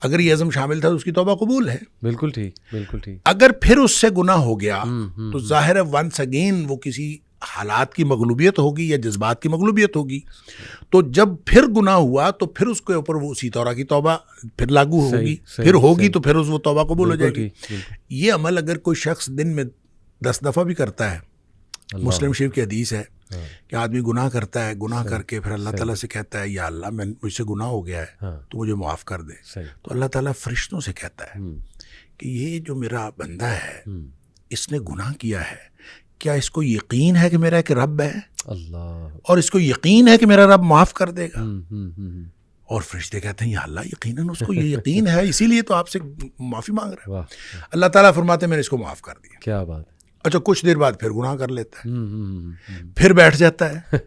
اگر یہ عزم شامل تھا تو اس کی توبہ قبول ہے. بالکل ٹھیک. بالکل ٹھیک. اگر پھر اس سے گناہ ہو گیا تو ظاہر ہے ونس اگین وہ کسی حالات کی مغلوبیت ہوگی یا جذبات کی مغلوبیت ہوگی. تو جب پھر گناہ ہوا تو پھر اس کے اوپر وہ اسی طرح کی توبہ پھر لاگو ہوگی. پھر ہوگی تو پھر وہ توبہ قبول ہو جائے گی. یہ عمل اگر کوئی شخص دن میں 10 دفعہ بھی کرتا ہے، مسلم شریف کی حدیث ہے کہ آدمی گناہ کرتا ہے، گناہ کر کے پھر اللہ تعالیٰ سے کہتا ہے یا اللہ مجھ سے گناہ ہو گیا ہے تو مجھے معاف کر دے. تو اللہ تعالیٰ فرشتوں سے کہتا ہے کہ یہ جو میرا بندہ ہے اس نے گناہ کیا ہے، کیا اس کو یقین ہے کہ میرا ایک رب ہے اللہ، اور اس کو یقین ہے کہ میرا رب معاف کر دے گا؟ اور فرشتے کہتے ہیں یا اللہ یقیناً اس کو یہ یقین ہے، اسی لیے تو آپ سے معافی مانگ رہا ہے. اللہ تعالیٰ فرماتے ہیں میں نے اس کو معاف کر دیا. کیا بات ہے. اچھا، کچھ دیر بعد پھر گناہ کر لیتا ہے، پھر بیٹھ جاتا ہے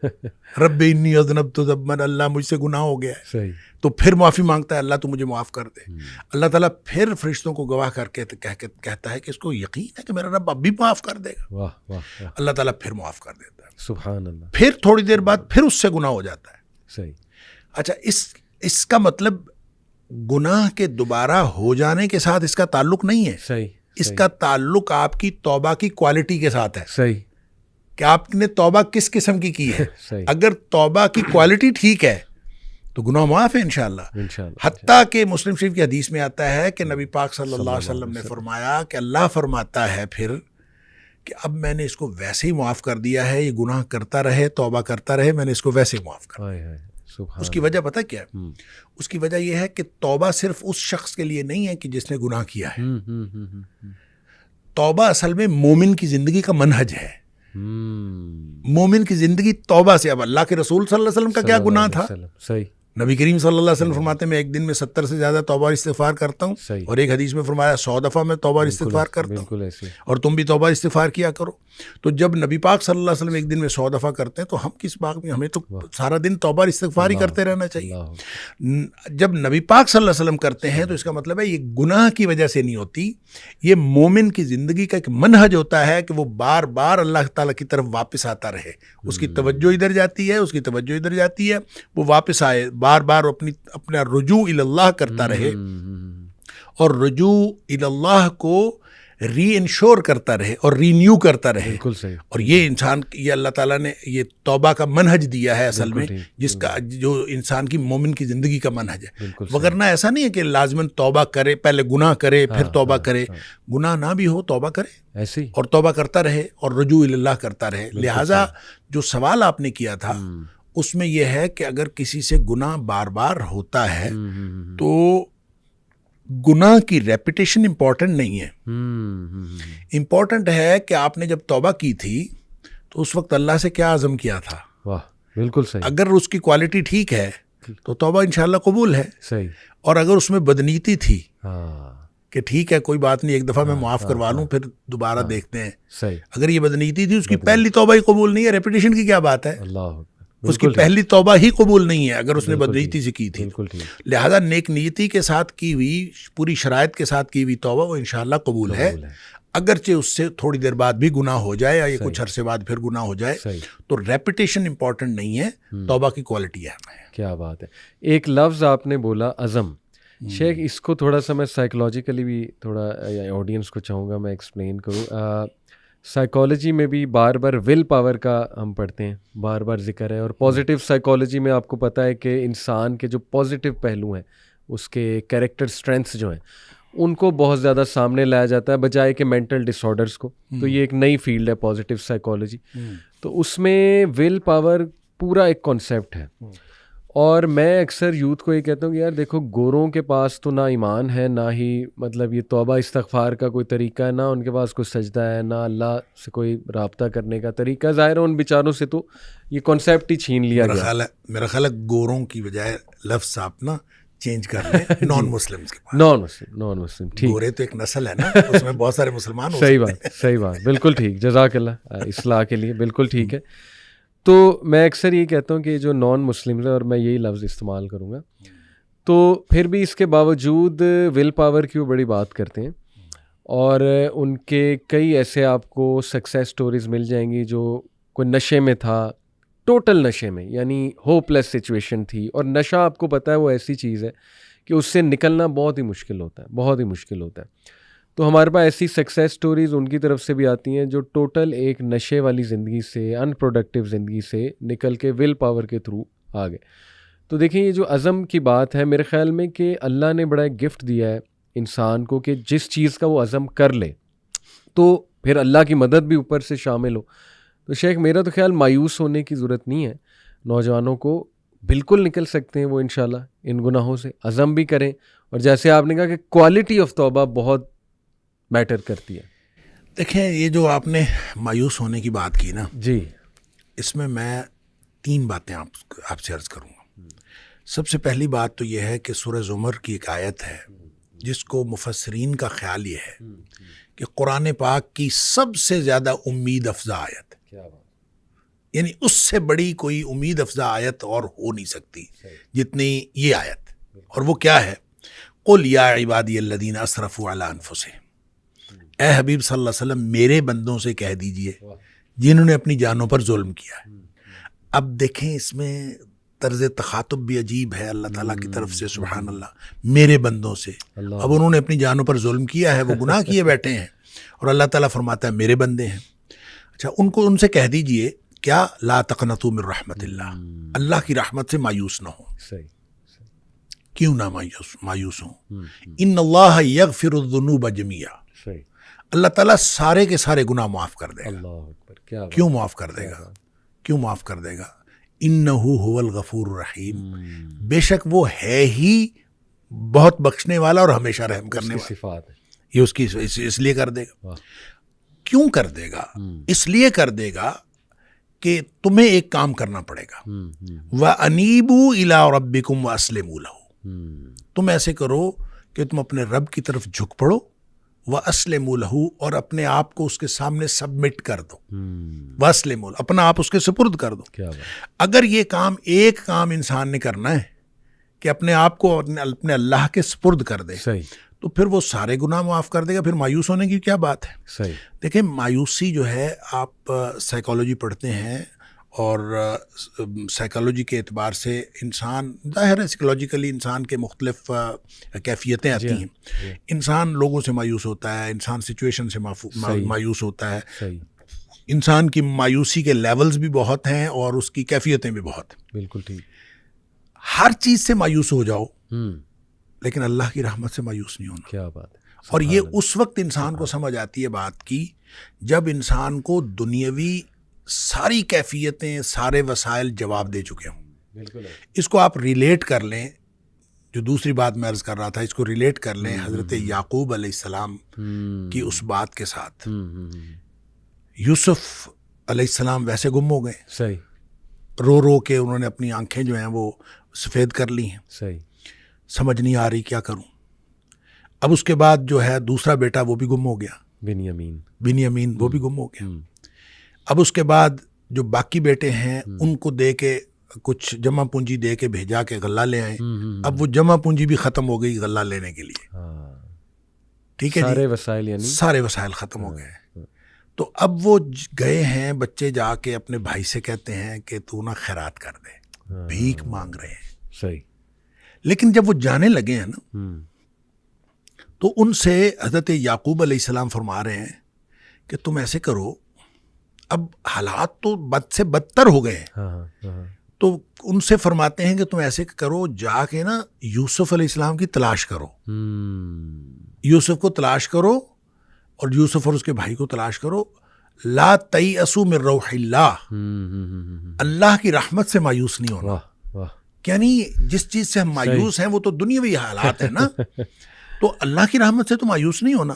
رب انی اذنبت ذنبا، اللہ مجھ سے گناہ ہو گیا ہے. صحیح. تو پھر معافی مانگتا ہے، اللہ تو مجھے معاف کر دے. اللہ تعالیٰ پھر فرشتوں کو گواہ کر کے کہتا ہے کہ اس کو یقین ہے کہ میرا رب اب بھی معاف کر دے گا. واہ واہ. اللہ تعالیٰ پھر معاف کر دیتا ہے. سبحان اللہ. پھر تھوڑی دیر بعد پھر اس سے گناہ ہو جاتا ہے. صحیح. اچھا، اس کا مطلب گناہ کے دوبارہ ہو جانے کے ساتھ اس کا تعلق نہیں ہے. صحیح. اس کا تعلق آپ کی توبہ کی کوالٹی کے ساتھ ہے. صحیح. کہ آپ نے توبہ کس قسم کی ہے. صحیح. اگر توبہ کی کوالٹی ٹھیک ہے تو گناہ معاف ہے انشاءاللہ. حتیٰ کہ مسلم شریف کی حدیث میں آتا ہے کہ نبی پاک صلی اللہ علیہ وسلم نے فرمایا کہ اللہ فرماتا ہے پھر کہ اب میں نے اس کو ویسے ہی معاف کر دیا ہے، یہ گناہ کرتا رہے، توبہ کرتا رہے، میں نے اس کو ویسے ہی معاف کر دیا. اس کی وجہ پتہ کیا ہے؟ اس کی وجہ یہ ہے کہ توبہ صرف اس شخص کے لیے نہیں ہے کہ جس نے گناہ کیا ہے. توبہ اصل میں مومن کی زندگی کا منہج ہے. مومن کی زندگی توبہ سے. اب اللہ کے رسول صلی اللہ علیہ وسلم کا کیا گناہ تھا؟ صحیح. نبی کریم صلی اللہ علیہ وسلم فرماتے ہیں میں ایک دن میں 70 سے زیادہ توبہ اور استغفار کرتا ہوں, صحیح. اور ایک حدیث میں فرمایا 100 دفعہ میں توبہ اور استغفار کرتا ہوں, بالکل ایسے. اور تم بھی توبہ استغفار کیا کرو. تو جب نبی پاک صلی اللہ علیہ وسلم ایک دن میں 100 دفعہ کرتے ہیں تو ہم کس بات میں, ہمیں تو سارا دن توبہ اور استغفار ہی کرتے رہنا چاہیے. جب نبی پاک صلی اللہ علیہ وسلم کرتے ہیں تو اس کا مطلب ہے یہ گناہ کی وجہ سے نہیں ہوتی, یہ مومن کی زندگی کا ایک منہج ہوتا ہے کہ وہ بار بار اللہ تعالیٰ کی طرف واپس آتا رہے. اس کی توجہ ادھر جاتی ہے, اس کی توجہ ادھر جاتی ہے, وہ واپس آئے, بار بار اپنا رجوع اللہ کرتا رہے, اور رجوع اللہ کو ری انشور کرتا رہے اور رینیو کرتا رہے. بالکل صحیح. اور یہ انسان, یہ اللہ تعالیٰ نے یہ توبہ کا منہج دیا ہے اصل میں, جس کا جو انسان کی مومن کی زندگی کا منہج ہے. وگرنہ ایسا نہیں ہے کہ لازماً توبہ کرے, پہلے گناہ کرے پھر توبہ کرے. گناہ نہ بھی ہو توبہ کرے ایسے اور توبہ کرتا رہے اور رجوع اللہ کرتا رہے. لہٰذا جو سوال آپ نے کیا تھا اس میں یہ ہے کہ اگر کسی سے گناہ بار بار ہوتا ہے تو گناہ کی ریپیٹیشن امپورٹنٹ نہیں ہے. امپورٹنٹ ہے کہ آپ نے جب توبہ کی تھی تو اس وقت اللہ سے کیا عزم کیا تھا. واہ, بالکل صحیح. اگر اس کی کوالٹی ٹھیک ہے تو توبہ انشاءاللہ قبول ہے. صحیح. اور اگر اس میں بدنیتی تھی ہاں کہ ٹھیک ہے کوئی بات نہیں, ایک دفعہ میں معاف کروا لوں پھر دوبارہ دیکھتے ہیں, صحیح. اگر یہ بدنیتی تھی, اس کی پہلی توبہ ہی قبول نہیں ہے, ریپیٹیشن کی کیا بات ہے. اللہ اس کی پہلی توبہ ہی قبول نہیں ہے اگر اس نے بدنیتی سے کی تھی. بالکل ٹھیک. لہذا نیک نیتی کے ساتھ کی ہوئی, پوری شرائط کے ساتھ کی ہوئی توبہ وہ انشاءاللہ قبول ہے. اگرچہ اس سے تھوڑی دیر بعد بھی گناہ ہو جائے یا یہ کچھ عرصے بعد پھر گناہ ہو جائے, تو ریپیٹیشن امپورٹنٹ نہیں ہے, توبہ کی کوالٹی ہے. کیا بات ہے. ایک لفظ آپ نے بولا عزم. شیخ اس کو تھوڑا سا میں سائیکولوجیکلی بھی تھوڑا آڈینس کو چاہوں گا میں ایکسپلین کروں. سائیکالوجی میں بھی بار بار ول پاور کا ہم پڑھتے ہیں, بار بار ذکر ہے, اور پازیٹیو سائیکالوجی میں آپ کو پتہ ہے کہ انسان کے جو پازیٹیو پہلو ہیں, اس کے کیریکٹر اسٹرینتھس جو ہیں, ان کو بہت زیادہ سامنے لایا جاتا ہے بجائے کہ مینٹل ڈس آرڈرس کو. تو یہ ایک نئی فیلڈ ہے پازیٹیو سائیکالوجی. تو اس میں ول پاور پورا ایک کانسیپٹ ہے. اور میں اکثر یوتھ کو یہ کہتا ہوں کہ یار دیکھو, گوروں کے پاس تو نہ ایمان ہے, نہ ہی مطلب یہ توبہ استغفار کا کوئی طریقہ ہے, نہ ان کے پاس کوئی سجدہ ہے, نہ اللہ سے کوئی رابطہ کرنے کا طریقہ. ظاہر ہے ان بیچاروں سے تو یہ کانسیپٹ ہی چھین لیا گیا. میرا خیال ہے گوروں کی بجائے لفظ آپ نا چینج کر لیں, نان مسلم کے پاس. نان مسلم ٹھیک. گورے تو ایک نسل ہے نا, اس میں بہت سارے مسلمان ہو. صحیح بات, بالکل ٹھیک, جزاک اللہ اصلاح کے لیے, بالکل ٹھیک ہے. تو میں اکثر یہ کہتا ہوں کہ جو نان مسلم ہے, اور میں یہی لفظ استعمال کروں گا, تو پھر بھی اس کے باوجود ول پاور کی وہ بڑی بات کرتے ہیں, اور ان کے کئی ایسے آپ کو سکسیس سٹوریز مل جائیں گی جو کوئی نشے میں تھا, ٹوٹل نشے میں, یعنی ہوپ لیس سچویشن تھی. اور نشہ آپ کو پتہ ہے وہ ایسی چیز ہے کہ اس سے نکلنا بہت ہی مشکل ہوتا ہے, بہت ہی مشکل ہوتا ہے. تو ہمارے پاس ایسی سکسیس سٹوریز ان کی طرف سے بھی آتی ہیں جو ٹوٹل ایک نشے والی زندگی سے, ان پروڈکٹیو زندگی سے نکل کے ول پاور کے تھرو آ گئے. تو دیکھیں یہ جو عزم کی بات ہے, میرے خیال میں کہ اللہ نے بڑا ایک گفٹ دیا ہے انسان کو کہ جس چیز کا وہ عزم کر لے تو پھر اللہ کی مدد بھی اوپر سے شامل ہو. تو شیخ میرا تو خیال مایوس ہونے کی ضرورت نہیں ہے, نوجوانوں کو بالکل نکل سکتے ہیں وہ انشاءاللہ ان گناہوں سے, عزم بھی کریں. اور جیسے آپ نے کہا کہ کوالٹی آف توبہ بہت میٹر کرتی ہے. دیکھیں یہ جو آپ نے مایوس ہونے کی بات کی نا, جی, اس میں 3 باتیں آپ سے عرض کروں گا. سب سے پہلی بات تو یہ ہے کہ سورہ زمر کی ایک آیت ہے جس کو مفسرین کا خیال یہ ہے کہ قرآن پاک کی سب سے زیادہ امید افزا آیت, یعنی اس سے بڑی کوئی امید افزا آیت اور ہو نہیں سکتی جتنی یہ آیت. اور وہ کیا ہے؟ قل یا عبادی الذین اسرفوا علی انفسہم, اے حبیب صلی اللہ علیہ وسلم میرے بندوں سے کہہ دیجئے جنہوں نے اپنی جانوں پر ظلم کیا ہے. اب دیکھیں اس میں طرز تخاطب بھی عجیب ہے اللہ تعالیٰ کی طرف سے, سبحان اللہ, میرے بندوں سے. اب انہوں نے اپنی جانوں پر ظلم کیا ہے, وہ گناہ کیے بیٹھے ہیں, اور اللہ تعالیٰ فرماتا ہے میرے بندے ہیں. اچھا, ان سے کہہ دیجئے کیا لا تقنطوا من رحمت اللہ, اللہ کی رحمت سے مایوس نہ ہو. کیوں نہ مایوس ہوں؟ ان اللہ یغفر الذنوب جميعا, اللہ تعالیٰ سارے کے سارے گناہ معاف کر دے گا. کیوں معاف کر دے گا؟ کیوں معاف کر دے گا؟ انہ هو الغفور الرحیم, بے شک وہ ہے ہی بہت بخشنے والا اور ہمیشہ رحم کرنے والا. صفات ہے یہ اس کی, اس لیے کر دے گا. کیوں کر دے گا؟ اس لیے کر دے گا کہ تمہیں ایک کام کرنا پڑے گا، وَأَنِيبُوا إِلَىٰ رَبِّكُمْ وَأَسْلِمُوا لَهُ، تم ایسے کرو کہ تم اپنے رب کی طرف جھک پڑو، وَأَسْلِمُوا لَهُ، اور اپنے آپ کو اس کے سامنے سبمٹ کر دو، وَأَسْلِمُوا، اپنا آپ اس کے سپرد کر دو۔ اگر یہ کام ایک کام انسان نے کرنا ہے کہ اپنے آپ کو اپنے اللہ کے سپرد کر دے، تو پھر وہ سارے گناہ معاف کر دے گا، پھر مایوس ہونے کی کیا بات ہے؟ دیکھیں مایوسی جو ہے، آپ سائیکالوجی پڑھتے ہیں اور سائیکالوجی کے اعتبار سے انسان، ظاہر ہے سائیکالوجیکلی انسان کے مختلف کیفیتیں آتی ہیں۔ انسان لوگوں سے مایوس ہوتا ہے، انسان سچویشن سے مایوس ہوتا ہے، انسان کی مایوسی کے لیولز بھی بہت ہیں اور اس کی کیفیتیں بھی بہت ہیں۔ بالکل ٹھیک۔ ہر چیز سے مایوس ہو جاؤ لیکن اللہ کی رحمت سے مایوس نہیں ہونا۔ کیا بات ہے۔ اور یہ اس وقت انسان کو سمجھ آتی ہے بات کی جب انسان کو دنیاوی ساری کیفیتیں، سارے وسائل جواب دے چکے ہوں۔ بالکل۔ اس کو آپ ریلیٹ کر لیں، جو دوسری بات میں عرض کر رہا تھا، اس کو ریلیٹ کر لیں حضرت یعقوب علیہ السلام کی اس بات کے ساتھ۔ یوسف علیہ السلام ویسے گم ہو گئے، صحیح، رو رو کے انہوں نے اپنی آنکھیں جو ہیں وہ سفید کر لی ہیں، صحیح، سمجھ نہیں آ رہی کیا کروں۔ اب اس کے بعد جو ہے دوسرا بیٹا وہ بھی گم ہو گیا، بنیامین وہ بھی گم ہو گیا۔ اب اس کے بعد جو باقی بیٹے ہیں ان کو دے کے کچھ جمع پونجی دے کے بھیجا کہ غلہ لے آئیں، اب وہ جمع پونجی بھی ختم ہو گئی غلہ لینے کے لیے، ٹھیک ہے، سارے وسائل، یعنی سارے وسائل ختم ہو گئے۔ تو اب وہ گئے ہیں بچے، جا کے اپنے بھائی سے کہتے ہیں کہ تو نہ خیرات کر دے، بھیک مانگ رہے ہیں۔ صحیح۔ لیکن جب وہ جانے لگے ہیں نا تو ان سے حضرت یعقوب علیہ السلام فرما رہے ہیں کہ تم ایسے کرو، اب حالات تو بد سے بدتر ہو گئے ہیں، تو ان سے فرماتے ہیں کہ تم ایسے کرو، جا کے نا یوسف علیہ السلام کی تلاش کرو، یوسف کو تلاش کرو اور یوسف اور اس کے بھائی کو تلاش کرو، لا تیأسوا من روح اللہ، اللہ کی رحمت سے مایوس نہیں ہونا۔ یعنی جس چیز سے ہم مایوس ہیں وہ تو دنیاوی حالات ہیں نا، تو اللہ کی رحمت سے تو مایوس نہیں ہونا۔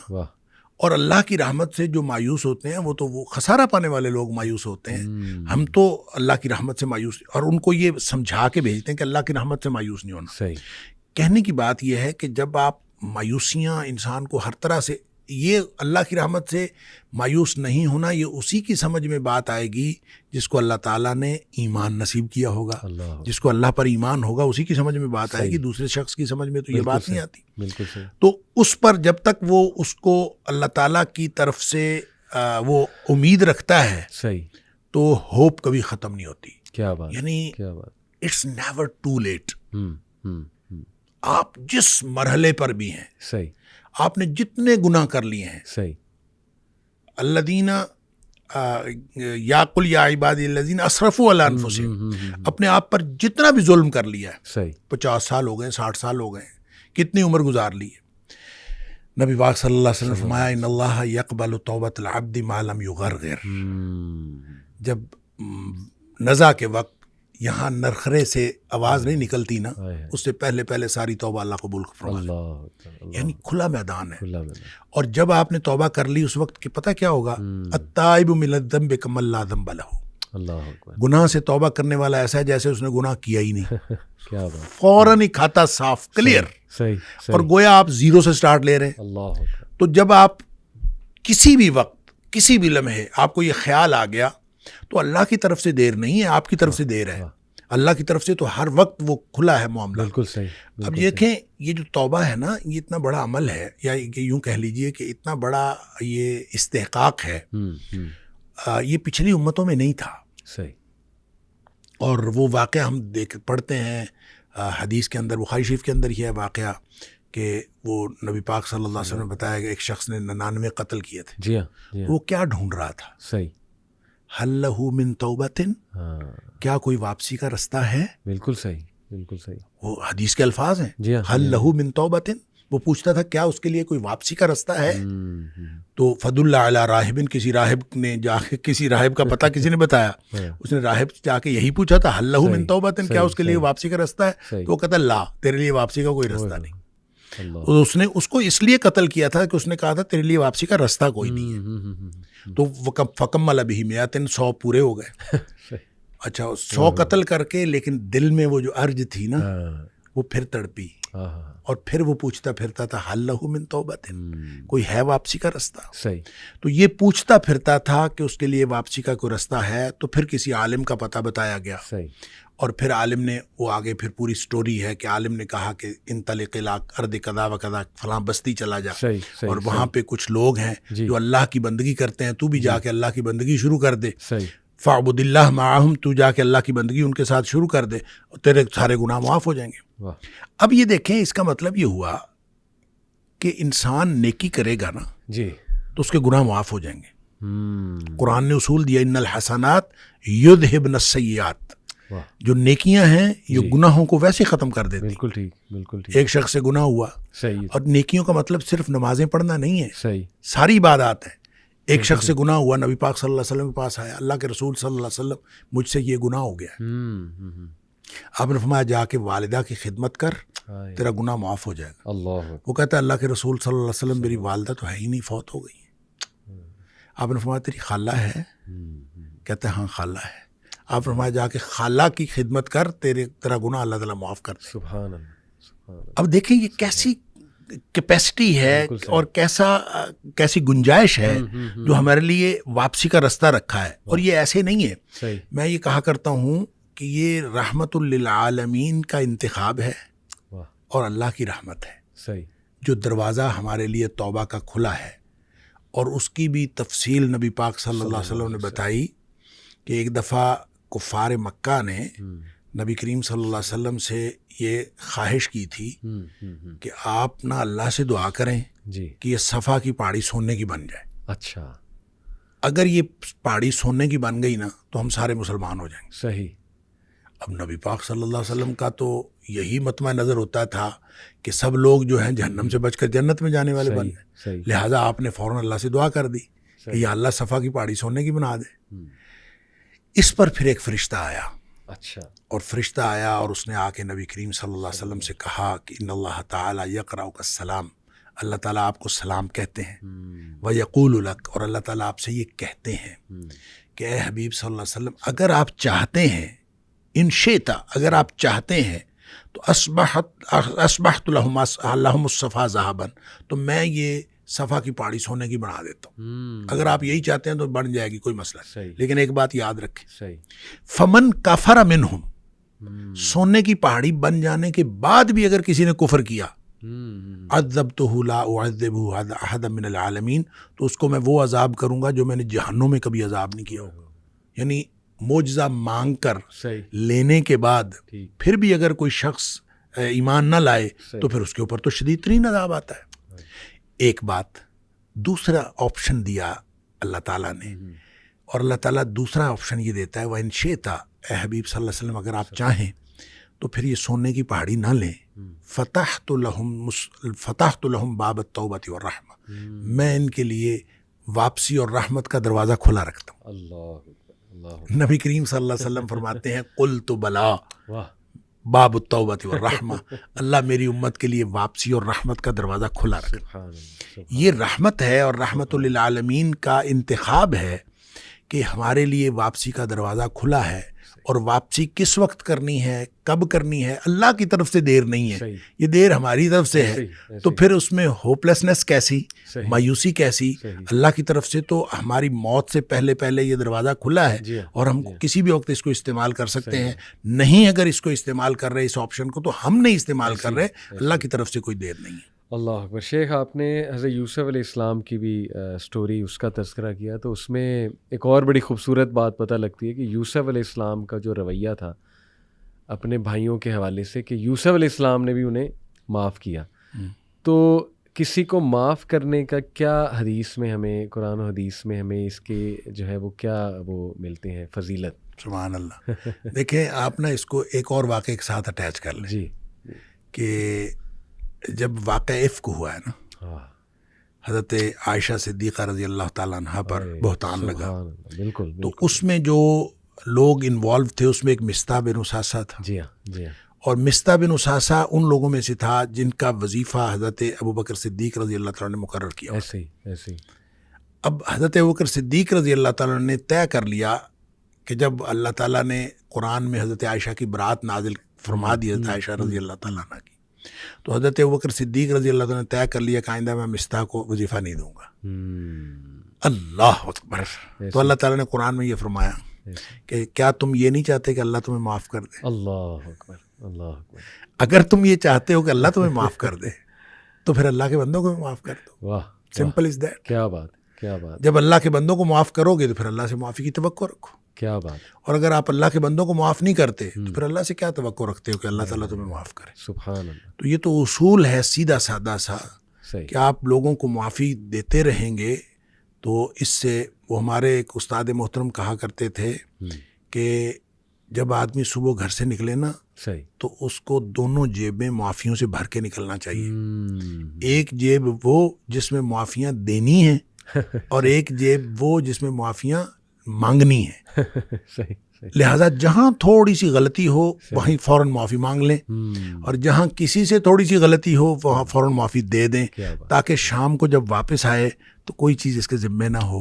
اور اللہ کی رحمت سے جو مایوس ہوتے ہیں وہ تو وہ خسارہ پانے والے لوگ مایوس ہوتے ہیں، ہم تو اللہ کی رحمت سے مایوس، اور ان کو یہ سمجھا کے بھیجتے ہیں کہ اللہ کی رحمت سے مایوس نہیں ہونا۔ صحیح۔ کہنے کی بات یہ ہے کہ جب آپ مایوسیاں انسان کو ہر طرح سے، یہ اللہ کی رحمت سے مایوس نہیں ہونا، یہ اسی کی سمجھ میں بات آئے گی جس کو اللہ تعالیٰ نے ایمان نصیب کیا ہوگا، جس کو اللہ پر ایمان ہوگا اسی کی سمجھ میں بات آئے گی، دوسرے شخص کی سمجھ میں تو یہ بات نہیں آتی۔ بالکل صحیح۔ تو اس پر جب تک وہ اس کو اللہ تعالیٰ کی طرف سے وہ امید رکھتا ہے، صحیح، تو ہوپ کبھی ختم نہیں ہوتی۔ کیا بات، یعنی کیا بات۔ It's never too late. آپ جس مرحلے پر بھی ہیں، صحیح، آپ نے جتنے گناہ کر لیے ہیں، صحیح، الذین یا قل یا عبادی الذین اسرفوا علی انفسہم، اپنے آپ پر جتنا بھی ظلم کر لیا ہے، صحیح، 50 سال ہو گئے، 60 سال ہو گئے، کتنی عمر گزار لی ہے، نبی پاک صلی اللہ علیہ وسلم فرمایا ان اللہ یقبل توبۃ العبد ما لم یغرغر، جب نزع کے وقت یہاں نرخرے سے آواز نہیں نکلتی نا، اس سے پہلے پہلے ساری توبہ اللہ قبول فرماتا ہے، یعنی کھلا میدان ہے۔ اور جب آپ نے توبہ کر لی اس وقت کہ پتہ کیا ہوگا، التائب من الذنب کمن لا ذنب لہ، گناہ سے توبہ کرنے والا ایسا ہے جیسے اس نے گناہ کیا ہی نہیں، کیا بات، فوراً ہی کھاتا صاف، کلیئر، صحیح، اور گویا آپ زیرو سے سٹارٹ لے رہے ہیں۔ اللہ، تو جب آپ کسی بھی وقت، کسی بھی لمحے آپ کو یہ خیال آ گیا تو اللہ کی طرف سے دیر نہیں ہے، آپ کی طرف سے دیر ہے، اللہ کی طرف سے تو ہر وقت وہ کھلا ہے معاملہ۔ بالکل صحیح۔ اب دیکھیں یہ جو توبہ ہے نا، یہ اتنا بڑا عمل ہے، یا یوں کہہ لیجئے کہ اتنا بڑا یہ استحقاق ہے، یہ پچھلی امتوں میں نہیں تھا۔ صحیح۔ اور وہ واقعہ ہم پڑھتے ہیں حدیث کے اندر، بخاری شریف کے اندر ہی ہے واقعہ کہ وہ نبی پاک صلی اللہ علیہ وسلم نے بتایا کہ ایک شخص نے 99 قتل کیے تھے، جی ہاں، وہ کیا ڈھونڈ رہا تھا؟ صحیح، حل لہ من توبۃ، کیا کوئی واپسی کا رستہ ہے؟ بالکل صحیح، بالکل صحیح، وہ حدیث کے الفاظ ہیں، جی ہاں، حل لہ من توبۃ، وہ پوچھتا تھا کیا اس کے لیے کوئی واپسی کا رستہ ہے؟ تو فد اللہ علی راہب، کسی راہب نے جا کے، کسی راہب کا پتہ کسی نے بتایا، اس نے راہب جا کے یہی پوچھا تھا، حل لہ من توبۃ، کیا اس کے لیے واپسی کا رستہ ہے؟ تو وہ کہتا لا، تیرے لیے واپسی کا کوئی رستہ نہیں۔ اور اس نے اس کو اس لیے قتل کیا تھا کہ اس نے کہا تھا تیرے لیے واپسی کا رستہ کوئی نہیں ہے. تو فکمل بہ میاتن 100 پورے ہو گئے. اچھا 100 قتل کر کے لیکن دل میں وہ جو ارج تھی نا وہ پھر تڑپی اور پھر وہ پوچھتا پھرتا تھا حل لہ من توبۃ، کوئی ہے واپسی کا رستہ. صحیح. تو یہ پوچھتا پھرتا تھا کہ اس کے لیے واپسی کا کوئی رستہ ہے. تو پھر کسی عالم کا پتہ بتایا گیا. صحیح. اور پھر عالم نے وہ آگے پھر پوری سٹوری ہے کہ عالم نے کہا کہ انطلق الی ارض کذا و کذا، فلاں بستی چلا جا. صحیح. اور وہاں پہ کچھ لوگ ہیں جو اللہ کی بندگی کرتے ہیں، تو بھی جا کے اللہ کی بندگی شروع کر دے. صحیح. فاعبد اللہ معہم، تو جا کے اللہ کی بندگی ان کے ساتھ شروع کر دے اور تیرے سارے گناہ معاف ہو جائیں گے. اب یہ دیکھیں اس کا مطلب یہ ہوا کہ انسان نیکی کرے گا نا جی تو اس کے گناہ معاف ہو جائیں گے. قرآن نے اصول دیا ان الحسنات یذہبن السیئات، جو نیکیاں ہیں یہ گناہوں کو ویسے ختم کر دیتی. بالکل ٹھیک، بالکل ٹھیک. ایک شخص سے گناہ ہوا، صحیح. اور نیکیوں کا مطلب صرف نمازیں پڑھنا نہیں ہے، صحیح، ساری عبادات ہیں. ایک شخص سے گناہ ہوا، نبی پاک صلی اللہ علیہ وسلم کے پاس آیا، اللہ کے رسول صلی اللہ علیہ وسلم مجھ سے یہ گناہ ہو گیا ہے. آپ نے فرمایا جا کے والدہ کی خدمت کر، تیرا گناہ معاف ہو جائے گا. اللہ. وہ کہتا ہے اللہ کے رسول صلی اللہ علیہ وسلم میری والدہ تو ہے ہی نہیں، فوت ہو گئی ہے. آپ نے فرمایا تیری خالہ ہے؟ کہتا ہے ہاں خالہ ہے. آپ نے فرمایا جا کے خالہ کی خدمت کر، تیرا گناہ اللہ تعالیٰ معاف کر دے. سبحان اللہ. اب دیکھیں یہ کیسی کیپیسٹی ہے اور کیسی گنجائش ہے جو ہمارے لیے واپسی کا رستہ رکھا ہے. اور یہ ایسے نہیں ہے. میں یہ کہا کرتا ہوں کہ یہ رحمت للعالمین کا انتخاب ہے اور اللہ کی رحمت ہے. صحیح. جو دروازہ ہمارے لیے توبہ کا کھلا ہے، اور اس کی بھی تفصیل نبی پاک صلی اللہ علیہ وسلم نے بتائی کہ ایک دفعہ کفار مکہ نے نبی کریم صلی اللہ علیہ وسلم سے یہ خواہش کی تھی کہ آپ نہ اللہ سے دعا کریں کہ یہ صفا کی پہاڑی سونے کی بن جائے. اچھا. اگر یہ پہاڑی سونے کی بن گئی نا تو ہم سارے مسلمان ہو جائیں گے. صحیح. اب نبی پاک صلی اللہ علیہ وسلم کا تو یہی مطمع نظر ہوتا تھا کہ سب لوگ جو ہیں جہنم سے بچ کر جنت میں جانے والے بن گئے. لہٰذا آپ نے فوراً اللہ سے دعا کر دی کہ یا اللہ صفا کی پہاڑی سونے کی بنا دے. اس پر پھر ایک فرشتہ آیا. اچھا. اور فرشتہ آیا اور اس نے آ کے نبی کریم صلی اللہ علیہ وسلم سے کہا کہ ان اللہ تعالیٰ یقرأک السلام، اللہ تعالیٰ آپ کو سلام کہتے ہیں. ویقول لک، اور اللہ تعالیٰ آپ سے یہ کہتے ہیں کہ اے حبیب صلی اللہ علیہ وسلم اگر آپ چاہتے ہیں، ان شئتا، اگر آپ چاہتے ہیں تو اصبحت لہم الصفا ذهبا، تو میں یہ صفا کی پہاڑی سونے کی بنا دیتا ہوں. اگر آپ یہی چاہتے ہیں تو بن جائے گی، کوئی مسئلہ نہیں. لیکن ایک بات یاد رکھیں، فمن کفر منہم، سونے کی پہاڑی بن جانے کے بعد بھی اگر کسی نے کفر کیا، عذبتہ لا اعذبہ احدا من العالمین، تو اس کو میں وہ عذاب کروں گا جو میں نے جہنم میں کبھی عذاب نہیں کیا ہوگا. یعنی معجزہ مانگ کر لینے کے بعد پھر بھی اگر کوئی شخص ایمان نہ لائے تو پھر اس کے اوپر تو شدید ترین عذاب آتا ہے. ایک بات، دوسرا آپشن دیا اللہ تعالیٰ نے، اور اللہ تعالیٰ دوسرا آپشن یہ دیتا ہے وَإِن شِئْتَ، اے حبیب صلی اللہ علیہ وسلم اگر آپ چاہیں تو پھر یہ سونے کی پہاڑی نہ لیں. فتحت لہم باب التوبۃ والرحمہ، میں ان کے لیے واپسی اور رحمت کا دروازہ کھلا رکھتا ہوں. اللہ. نبی کریم صلی اللہ علیہ وسلم فرماتے ہیں قلت بلا باب التوبۃ والرحمہ، اللہ میری امت کے لیے واپسی اور رحمت کا دروازہ کھلا رکھا. یہ رحمت ہے اور رحمت للعالمین کا انتخاب ہے کہ ہمارے لیے واپسی کا دروازہ کھلا ہے. اور واپسی کس وقت کرنی ہے، کب کرنی ہے، اللہ کی طرف سے دیر نہیں ہے، یہ دیر ہماری طرف سے ہے. تو پھر اس میں ہوپلیسنس کیسی، مایوسی کیسی؟ اللہ کی طرف سے تو ہماری موت سے پہلے پہلے یہ دروازہ کھلا ہے اور ہم کسی بھی وقت اس کو استعمال کر سکتے ہیں. نہیں اگر اس کو استعمال کر رہے اس آپشن کو، تو ہم نہیں استعمال کر رہے، اللہ کی طرف سے کوئی دیر نہیں ہے. اللہ اکبر. شیخ آپ نے حضرت یوسف علیہ السلام کی بھی سٹوری، اس کا تذکرہ کیا، تو اس میں ایک اور بڑی خوبصورت بات پتہ لگتی ہے کہ یوسف علیہ السلام کا جو رویہ تھا اپنے بھائیوں کے حوالے سے، کہ یوسف علیہ السلام نے بھی انہیں معاف کیا. تو کسی کو معاف کرنے کا کیا حدیث میں ہمیں، قرآن و حدیث میں ہمیں اس کے جو ہے وہ کیا وہ ملتے ہیں فضیلت؟ سبحان اللہ. دیکھیں آپ نا اس کو ایک اور واقعے کے ساتھ اٹیچ کر لیں. جی. کہ جب واقعہ افک ہوا ہے نا، حضرت عائشہ صدیقہ رضی اللہ تعالیٰ عنہ پر بہتان لگا، بالکل، تو اس میں جو لوگ انوالو تھے اس میں ایک مصطح بن اساسہ تھا. جی ہاں. اور مستہ بن اساسہ ان لوگوں میں سے تھا جن کا وظیفہ حضرت ابوبکر صدیق رضی اللہ تعالیٰ نے مقرر کیا. ایسے ہی اب حضرت ابوبکر صدیق رضی اللہ تعالیٰ نے طے کر لیا کہ جب اللہ تعالیٰ نے قرآن میں حضرت عائشہ کی برات نازل فرما دی حضرت عائشہ رضی اللہ تعالیٰ عنہ کی، تو حضرت ابوبکر صدیق رضی اللہ تعالیٰ نے طے کر لیا کہ آئندہ میں مستہ کو وظیفہ نہیں دوں گا. اللہ اکبر. تو اللہ تعالیٰ نے قرآن میں یہ فرمایا کہ کیا تم یہ نہیں چاہتے کہ اللہ تمہیں معاف کر دے؟ اللہ اکبر، اللہ اکبر. اگر تم یہ چاہتے ہو کہ اللہ تمہیں معاف کر دے تو پھر اللہ کے بندوں کو بھی معاف کر دو. واہ، سمپل از دیٹ. کیا بات، کیا بات، جب اللہ کے بندوں کو معاف کرو گے تو پھر اللہ سے معافی کی توقع رکھو. کیا بات. اور اگر آپ اللہ کے بندوں کو معاف نہیں کرتے تو پھر اللہ سے کیا توقع رکھتے ہو کہ اللہ تعالیٰ تمہیں معاف کرے؟ سبحان اللہ. تو یہ تو اصول ہے سیدھا سادہ سا صحیح. کہ آپ لوگوں کو معافی دیتے رہیں گے تو اس سے، وہ ہمارے ایک استاد محترم کہا کرتے تھے کہ جب آدمی صبح گھر سے نکلے نا صحیح تو اس کو دونوں جیبیں معافیوں سے بھر کے نکلنا چاہیے. ایک جیب وہ جس میں معافیاں دینی ہیں اور ایک جیب وہ جس میں معافیاں مانگنی ہیں. صحیح. لہٰذا جہاں تھوڑی سی غلطی ہو وہیں فوراً معافی مانگ لیں، اور جہاں کسی سے تھوڑی سی غلطی ہو وہاں فوراً معافی دے دیں، تاکہ شام کو جب واپس آئے تو کوئی چیز اس کے ذمے نہ ہو.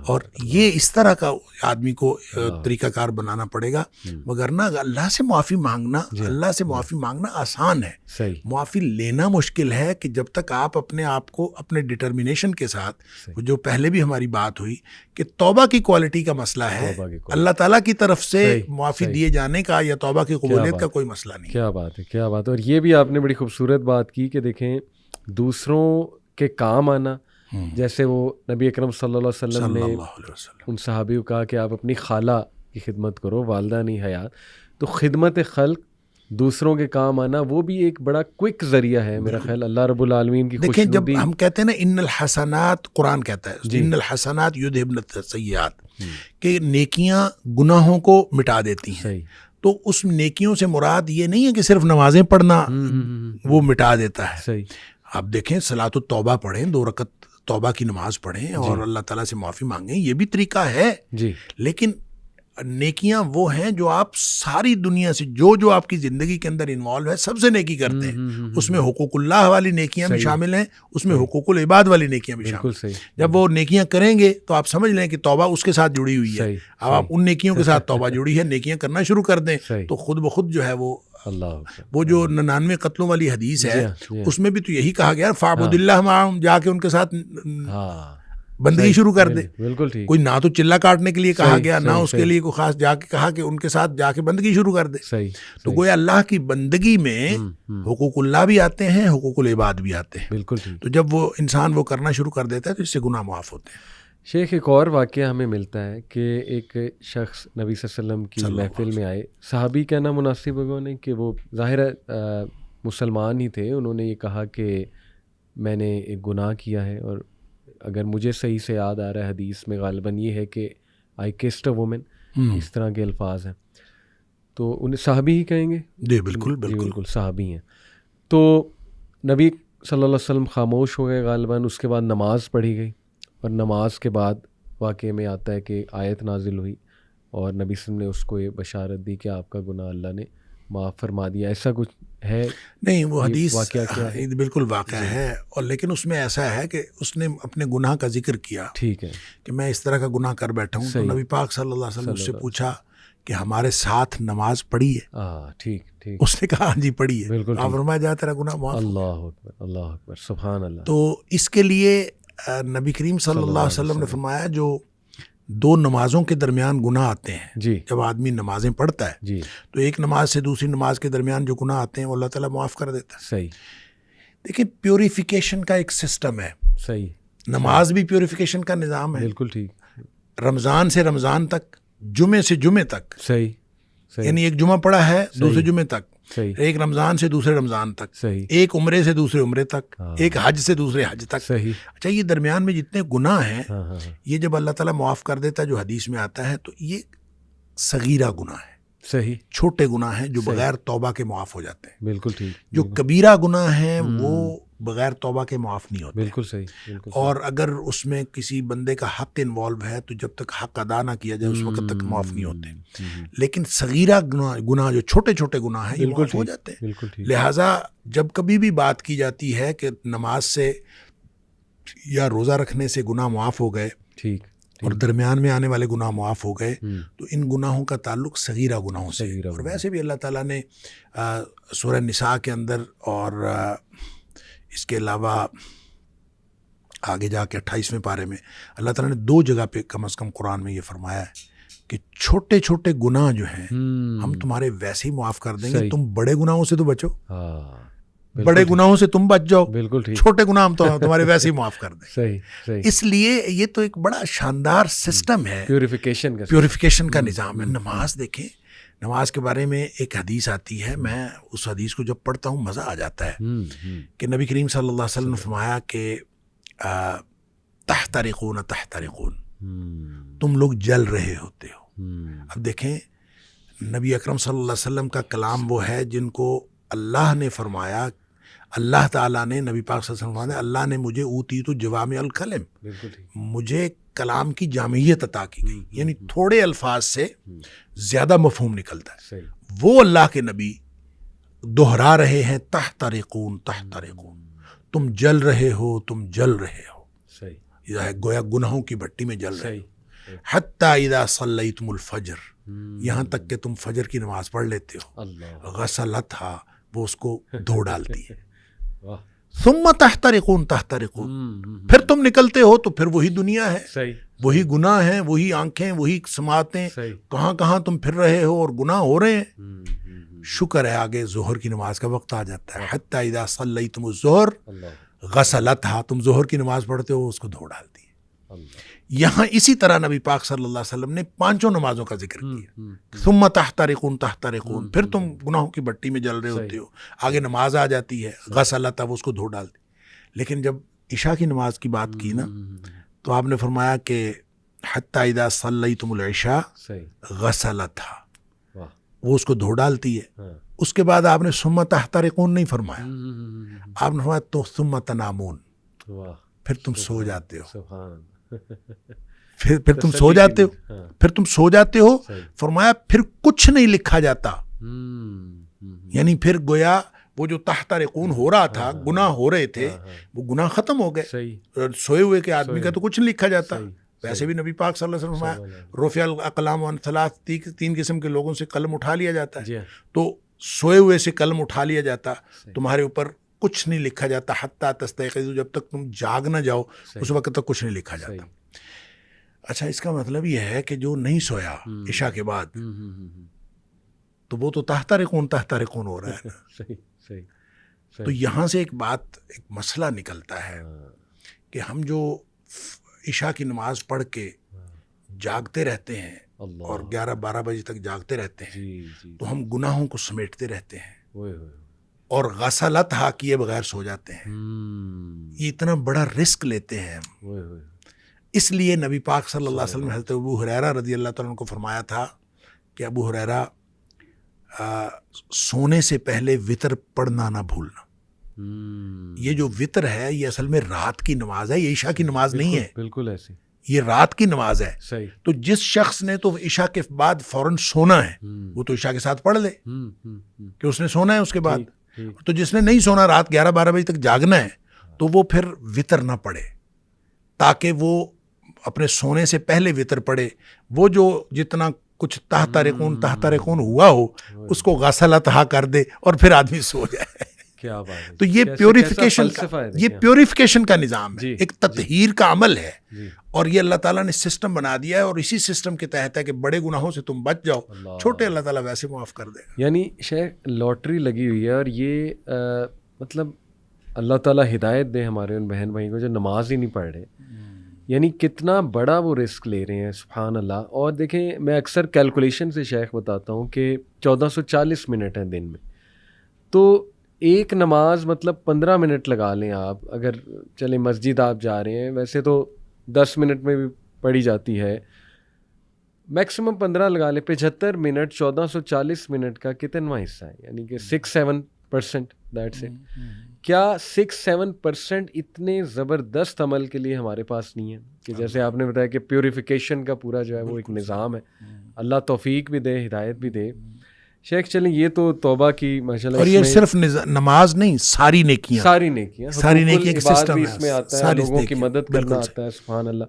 اور یہ اس طرح کا آدمی کو طریقہ کار بنانا پڑے گا، وگرنہ اللہ سے معافی مانگنا، اللہ سے معافی مانگنا آسان ہے. صحیح. معافی لینا مشکل ہے کہ جب تک آپ اپنے آپ کو اپنے ڈٹرمنیشن کے ساتھ، جو پہلے بھی ہماری بات ہوئی کہ توبہ کی کوالٹی کا مسئلہ ہے، اللہ تعالیٰ کی طرف سے معافی دیے جانے کا یا توبہ کی قبولیت کا کوئی مسئلہ نہیں. کیا بات ہے، کیا بات ہے. اور یہ بھی آپ نے بڑی خوبصورت بات کی کہ دیکھیں دوسروں کے کام آنا، جیسے وہ نبی اکرم صلی اللہ علیہ وسلم نے ان صحابی کو کہا کہ آپ اپنی خالہ کی خدمت کرو، والدہ نہیں حیات. تو خدمت خلق، دوسروں کے کام آنا، وہ بھی ایک بڑا کوئک ذریعہ ہے میرا خیال اللہ رب العالمین کی دیکھیں جب خوشنودی. ہم کہتے ہیں نا ان الحسنات، قرآن کہتا ہے ان الحسنات یذہبن السیئات، کہ نیکیاں گناہوں کو مٹا دیتی ہیں. صحیح. تو اس نیکیوں سے مراد یہ نہیں ہے کہ صرف نمازیں پڑھنا وہ مٹا دیتا ہے. صحیح. آپ دیکھیں صلاۃ التوبہ پڑھیں، 2 رکعت توبہ کی نماز پڑھیں اور اللہ تعالیٰ سے معافی مانگیں، یہ بھی طریقہ ہے. جی. لیکن نیکیاں وہ ہیں جو آپ ساری دنیا سے، جو آپ کی زندگی کے اندر انوالو ہے، سب سے نیکی کرتے ہیں. اس میں حقوق اللہ والی نیکیاں بھی شامل ہیں، اس میں حقوق العباد والی نیکیاں بھی شامل ہیں. جب وہ نیکیاں کریں گے تو آپ سمجھ لیں کہ توبہ اس کے ساتھ جڑی ہوئی ہے. اب آپ ان نیکیوں کے ساتھ توبہ جڑی ہے، نیکیاں کرنا شروع کر دیں تو خود بخود جو ہے وہ جو 99 قتلوں والی حدیث ہے اس میں بھی تو یہی کہا گیا فاعبد اللہ معہم، جا کے ان کے ساتھ بندگی شروع کر دے. بالکل ٹھیک. کوئی نہ تو چلہ کاٹنے کے لیے کہا گیا، نہ اس کے لیے کوئی خاص جا کے کہا کہ ان کے ساتھ جا کے بندگی شروع کر دے. صحیح. تو گویا اللہ کی بندگی میں حقوق اللہ بھی آتے ہیں، حقوق العباد بھی آتے ہیں. بالکل ٹھیک. تو جب وہ انسان وہ کرنا شروع کر دیتا ہے تو اس سے گناہ معاف ہوتے ہیں. شیخ ایک اور واقعہ ہمیں ملتا ہے کہ ایک شخص نبی صلی اللہ علیہ وسلم کی محفل میں آئے. صحابی کہنا مناسب ہوگا نہیں کہ وہ ظاہر مسلمان ہی تھے. انہوں نے یہ کہا کہ میں نے ایک گناہ کیا ہے، اور اگر مجھے صحیح سے یاد آ رہا ہے حدیث میں غالباً یہ ہے کہ آئی کسڈ اے وومن، اس طرح کے الفاظ ہیں. تو انہیں صحابی ہی کہیں گے؟ جی بالکل بالکل صحابی ہیں. تو نبی صلی اللہ علیہ وسلم خاموش ہو گئے غالباً. اس کے بعد نماز پڑھی گئی، اور نماز کے بعد واقعے میں آتا ہے کہ آیت نازل ہوئی اور نبی صلی اللہ علیہ وسلم نے اس کو یہ بشارت دی کہ آپ کا گناہ اللہ نے معاف فرما دیا. ایسا کچھ ہے؟ نہیں، وہ حدیث واقعہ بالکل واقعہ ہے، اور لیکن اس میں ایسا ہے کہ اس نے اپنے گناہ کا ذکر کیا. ٹھیک ہے. کہ میں اس طرح کا گناہ کر بیٹھا ہوں. تو نبی پاک صلی اللہ علیہ وسلم اس سے پوچھا کہ ہمارے ساتھ نماز پڑھی ہے؟ ٹھیک ٹھیک. اس نے کہا جی پڑھی ہے. بالکل. آپ فرمایا جا تیرا گناہ معاف. اللہ اکبر، اللہ اکبر، سبحان اللہ. تو اس کے لیے نبی کریم صلی اللہ علیہ وسلم نے فرمایا جو 2 نمازوں کے درمیان گناہ آتے ہیں، جی، جب آدمی نمازیں پڑھتا ہے، جی، تو ایک نماز سے دوسری نماز کے درمیان جو گناہ آتے ہیں وہ اللہ تعالیٰ معاف کر دیتا ہے. صحیح. دیکھیں پیوریفیکیشن کا ایک سسٹم ہے. صحیح. نماز بھی پیوریفیکیشن کا نظام ہے. بالکل ٹھیک. رمضان سے رمضان تک، جمعے سے جمعے تک. صحیح. یعنی ایک جمعہ پڑا ہے دوسرے جمعے تک. صحیح. ایک رمضان سے دوسرے رمضان تک. صحیح. ایک عمرے سے دوسرے عمرے تک. ایک حج سے دوسرے حج تک. صحیح. اچھا، یہ درمیان میں جتنے گناہ ہیں یہ جب اللہ تعالیٰ معاف کر دیتا ہے، جو حدیث میں آتا ہے، تو یہ صغیرہ گناہ ہے. صحیح. چھوٹے گناہ ہیں جو بغیر توبہ کے معاف ہو جاتے ہیں. بالکل ٹھیک. جو کبیرہ گناہ ہیں وہ بغیر توبہ کے معاف نہیں ہوتے. بالکل صحیح, بالکل صحیح. اور اگر اس میں کسی بندے کا حق انوالو ہے تو جب تک حق ادا نہ کیا جائے اس وقت تک معاف نہیں ہوتے. لیکن صغیرہ گناہ جو چھوٹے چھوٹے گناہ ہیں یہ معاف ہو جاتے ہیں. بالکل ٹھیک. لہٰذا جب کبھی بھی بات کی جاتی ہے کہ نماز سے یا روزہ رکھنے سے گناہ معاف ہو گئے ٹھیک اور درمیان میں آنے والے گناہ معاف ہو گئے, تو ان گناہوں کا تعلق صغیرہ گناہوں سے. اور ویسے بھی اللہ تعالیٰ نے سورہ نساء کے اندر اور اس کے علاوہ آگے جا کے 28ویں پارے میں اللہ تعالیٰ نے 2 جگہ پہ کم از کم قرآن میں یہ فرمایا ہے کہ چھوٹے چھوٹے گناہ جو ہیں ہم تمہارے ویسے ہی معاف کر دیں گے, تم بڑے گناہوں سے تو بچو. بڑے گناہوں سے تم بچ جاؤ, بالکل ٹھیک. چھوٹے گناہ ہم تمہارے ویسے ہی معاف کر دیں. صحیح صحیح. اس لیے یہ تو ایک بڑا شاندار سسٹم ہے, پیوریفیکیشن کا نظام ہے. نماز دیکھیں, نماز کے بارے میں ایک حدیث آتی ہے, میں اس حدیث کو جب پڑھتا ہوں مزہ آ جاتا ہے کہ نبی کریم صلی اللہ علیہ وسلم نے فرمایا کہ تحترقون تحترقون, تم لوگ جل رہے ہوتے ہو. اب دیکھیں نبی اکرم صلی اللہ علیہ وسلم کا کلام وہ ہے جن کو اللہ نے فرمایا, اللہ تعالیٰ نے نبی پاک صلی اللہ علیہ وسلم فرمایا اللہ نے مجھے اوتیت جوامع الکلم, مجھے کلام کی جامعیت عطا کی گئی, یعنی تھوڑے الفاظ سے زیادہ مفہوم نکلتا ہے. وہ اللہ کے نبی دہرا رہے ہیں تحترقون تحترقون, تم جل رہے ہو, تم جل رہے ہو. یہ ہے گویا گناہوں کی بھٹی میں جل رہے ہو. حتی اذا صلیتم الفجر, یہاں تک کہ تم فجر کی نماز پڑھ لیتے ہو. غسلتھا, وہ اس کو دھو ڈالتی ہے. ثم تحترقون تحترقون, پھر تم نکلتے ہو تو پھر وہی دنیا ہے, وہی گناہ ہیں, وہی آنکھیں, وہی سماعتیں, کہاں کہاں تم پھر رہے ہو اور گناہ ہو رہے ہیں. شکر ہے آگے ظہر کی نماز کا وقت آ جاتا ہے. حتی اذا صلیتم الظہر غسلتھا, تم ظہر کی نماز پڑھتے ہو اس کو دھو ڈالتی ہے. یہاں اسی طرح نبی پاک صلی اللہ علیہ وسلم نے 5 نمازوں کا ذکر کیا. ثم تحترقون تحترقون, پھر تم گناہوں کی بٹی میں جل رہے ہوتے ہو. آگے نماز آ جاتی ہے غسلتھا, وہ اس کو دھو ڈالتی. لیکن جب عشاء کی نماز کی بات کی نا تو آپ نے فرمایا کہ حتی اذا صلیتم العشاء غسلتھا, وہ اس کو دھو ڈالتی ہے. اس کے بعد آپ نے ثم تحترقون نہیں فرمایا, آپ نے فرمایا تو ثم تنامون, پھر تم سو جاتے ہو. پھر تم سو جاتے ہو, پھر تم سو جاتے ہو. فرمایا پھر کچھ نہیں لکھا جاتا, یعنی پھر گویا وہ جو تحترقون ہو رہا تھا, گناہ ہو رہے تھے, وہ گناہ ختم ہو گئے. سوئے ہوئے کے آدمی کا تو کچھ نہیں لکھا جاتا. ویسے بھی نبی پاک صلی اللہ علیہ وسلم فرمایا رفع الاقلام عن ثلاث, 3 قسم کے لوگوں سے قلم اٹھا لیا جاتا ہے. تو سوئے ہوئے سے قلم اٹھا لیا جاتا, تمہارے اوپر کچھ نہیں لکھا جاتا. حتی تستيقظوا, جب تک تم جاگ نہ جاؤ اس وقت تک کچھ نہیں لکھا جاتا. اچھا, اس کا مطلب یہ ہے کہ جو نہیں سویا عشاء کے بعد تو وہ تو تحترقون تحترقون ہو رہا ہے. تو یہاں سے ایک بات, ایک مسئلہ نکلتا ہے کہ ہم جو عشاء کی نماز پڑھ کے جاگتے رہتے ہیں اور 11-12 بجے تک جاگتے رہتے ہیں, تو ہم گناہوں کو سمیٹتے رہتے ہیں اور غسلتھا کیے بغیر سو جاتے ہیں. یہ اتنا بڑا رسک لیتے ہیں ہم. اس لیے نبی پاک صلی اللہ علیہ وسلم نے حضرت ابو ہریرہ رضی اللہ تعالیٰ عنہ کو فرمایا تھا کہ ابو ہریرہ سونے سے پہلے وتر پڑھنا نہ بھولنا. یہ جو وتر ہے یہ اصل میں رات کی نماز ہے, یہ عشاء کی نماز نہیں ہے. بالکل ایسی, یہ رات کی نماز ہے. تو جس شخص نے تو عشاء کے بعد فوراً سونا ہے وہ تو عشاء کے ساتھ پڑھ لے کہ اس نے سونا ہے اس کے بعد. تو جس نے نہیں سونا, رات 11-12 بجے تک جاگنا ہے, تو وہ پھر وتر نہ پڑھے تاکہ وہ اپنے سونے سے پہلے وتر پڑھے. وہ جو جتنا کچھ تحترقون ہوا ہو اس کو غسلتھا کر دے اور پھر آدمی سو جائے. کیا بات ہے. تو یہ پیوریفیکیشن کا نظام ہے, ایک تطہیر کا عمل ہے, اور یہ اللہ تعالیٰ نے سسٹم بنا دیا ہے, اور اسی سسٹم کے تحت ہے کہ بڑے گناہوں سے تم بچ جاؤ, چھوٹے اللہ تعالیٰ ویسے معاف کر دے گا. یعنی شیخ لاٹری لگی ہوئی ہے, اور یہ مطلب اللہ تعالیٰ ہدایت دے ہمارے ان بہن بھائی کو جو نماز ہی نہیں پڑھ رہے. یعنی کتنا بڑا وہ رسک لے رہے ہیں, سبحان اللہ. اور دیکھیں میں اکثر کیلکولیشن سے شیخ بتاتا ہوں کہ 1440 منٹ ہیں دن میں, تو ایک نماز مطلب 15 منٹ لگا لیں آپ. اگر چلیں مسجد آپ جا رہے ہیں, ویسے تو 10 منٹ میں بھی پڑھی جاتی ہے, میکسیمم 15 لگا لیں. 75 منٹ 1440 منٹ کا کتنا حصہ ہے, یعنی کہ 6-7% دیٹس اٹ. کیا 6-7% اتنے زبردست عمل کے لیے ہمارے پاس نہیں ہے کہ جیسے آپ نے بتایا کہ پیوریفیکیشن کا پورا جو ہے وہ ایک نظام ہے. اللہ توفیق بھی دے, ہدایت بھی دے. شیخ چلیں یہ تو توبہ کی ماشاءاللہ, اور یہ صرف نماز نہیں, ساری نیکیاں کا سسٹم بھی اس میں آتا ہے, لوگوں کی مدد کرنا آتا ہے. سبحان اللہ.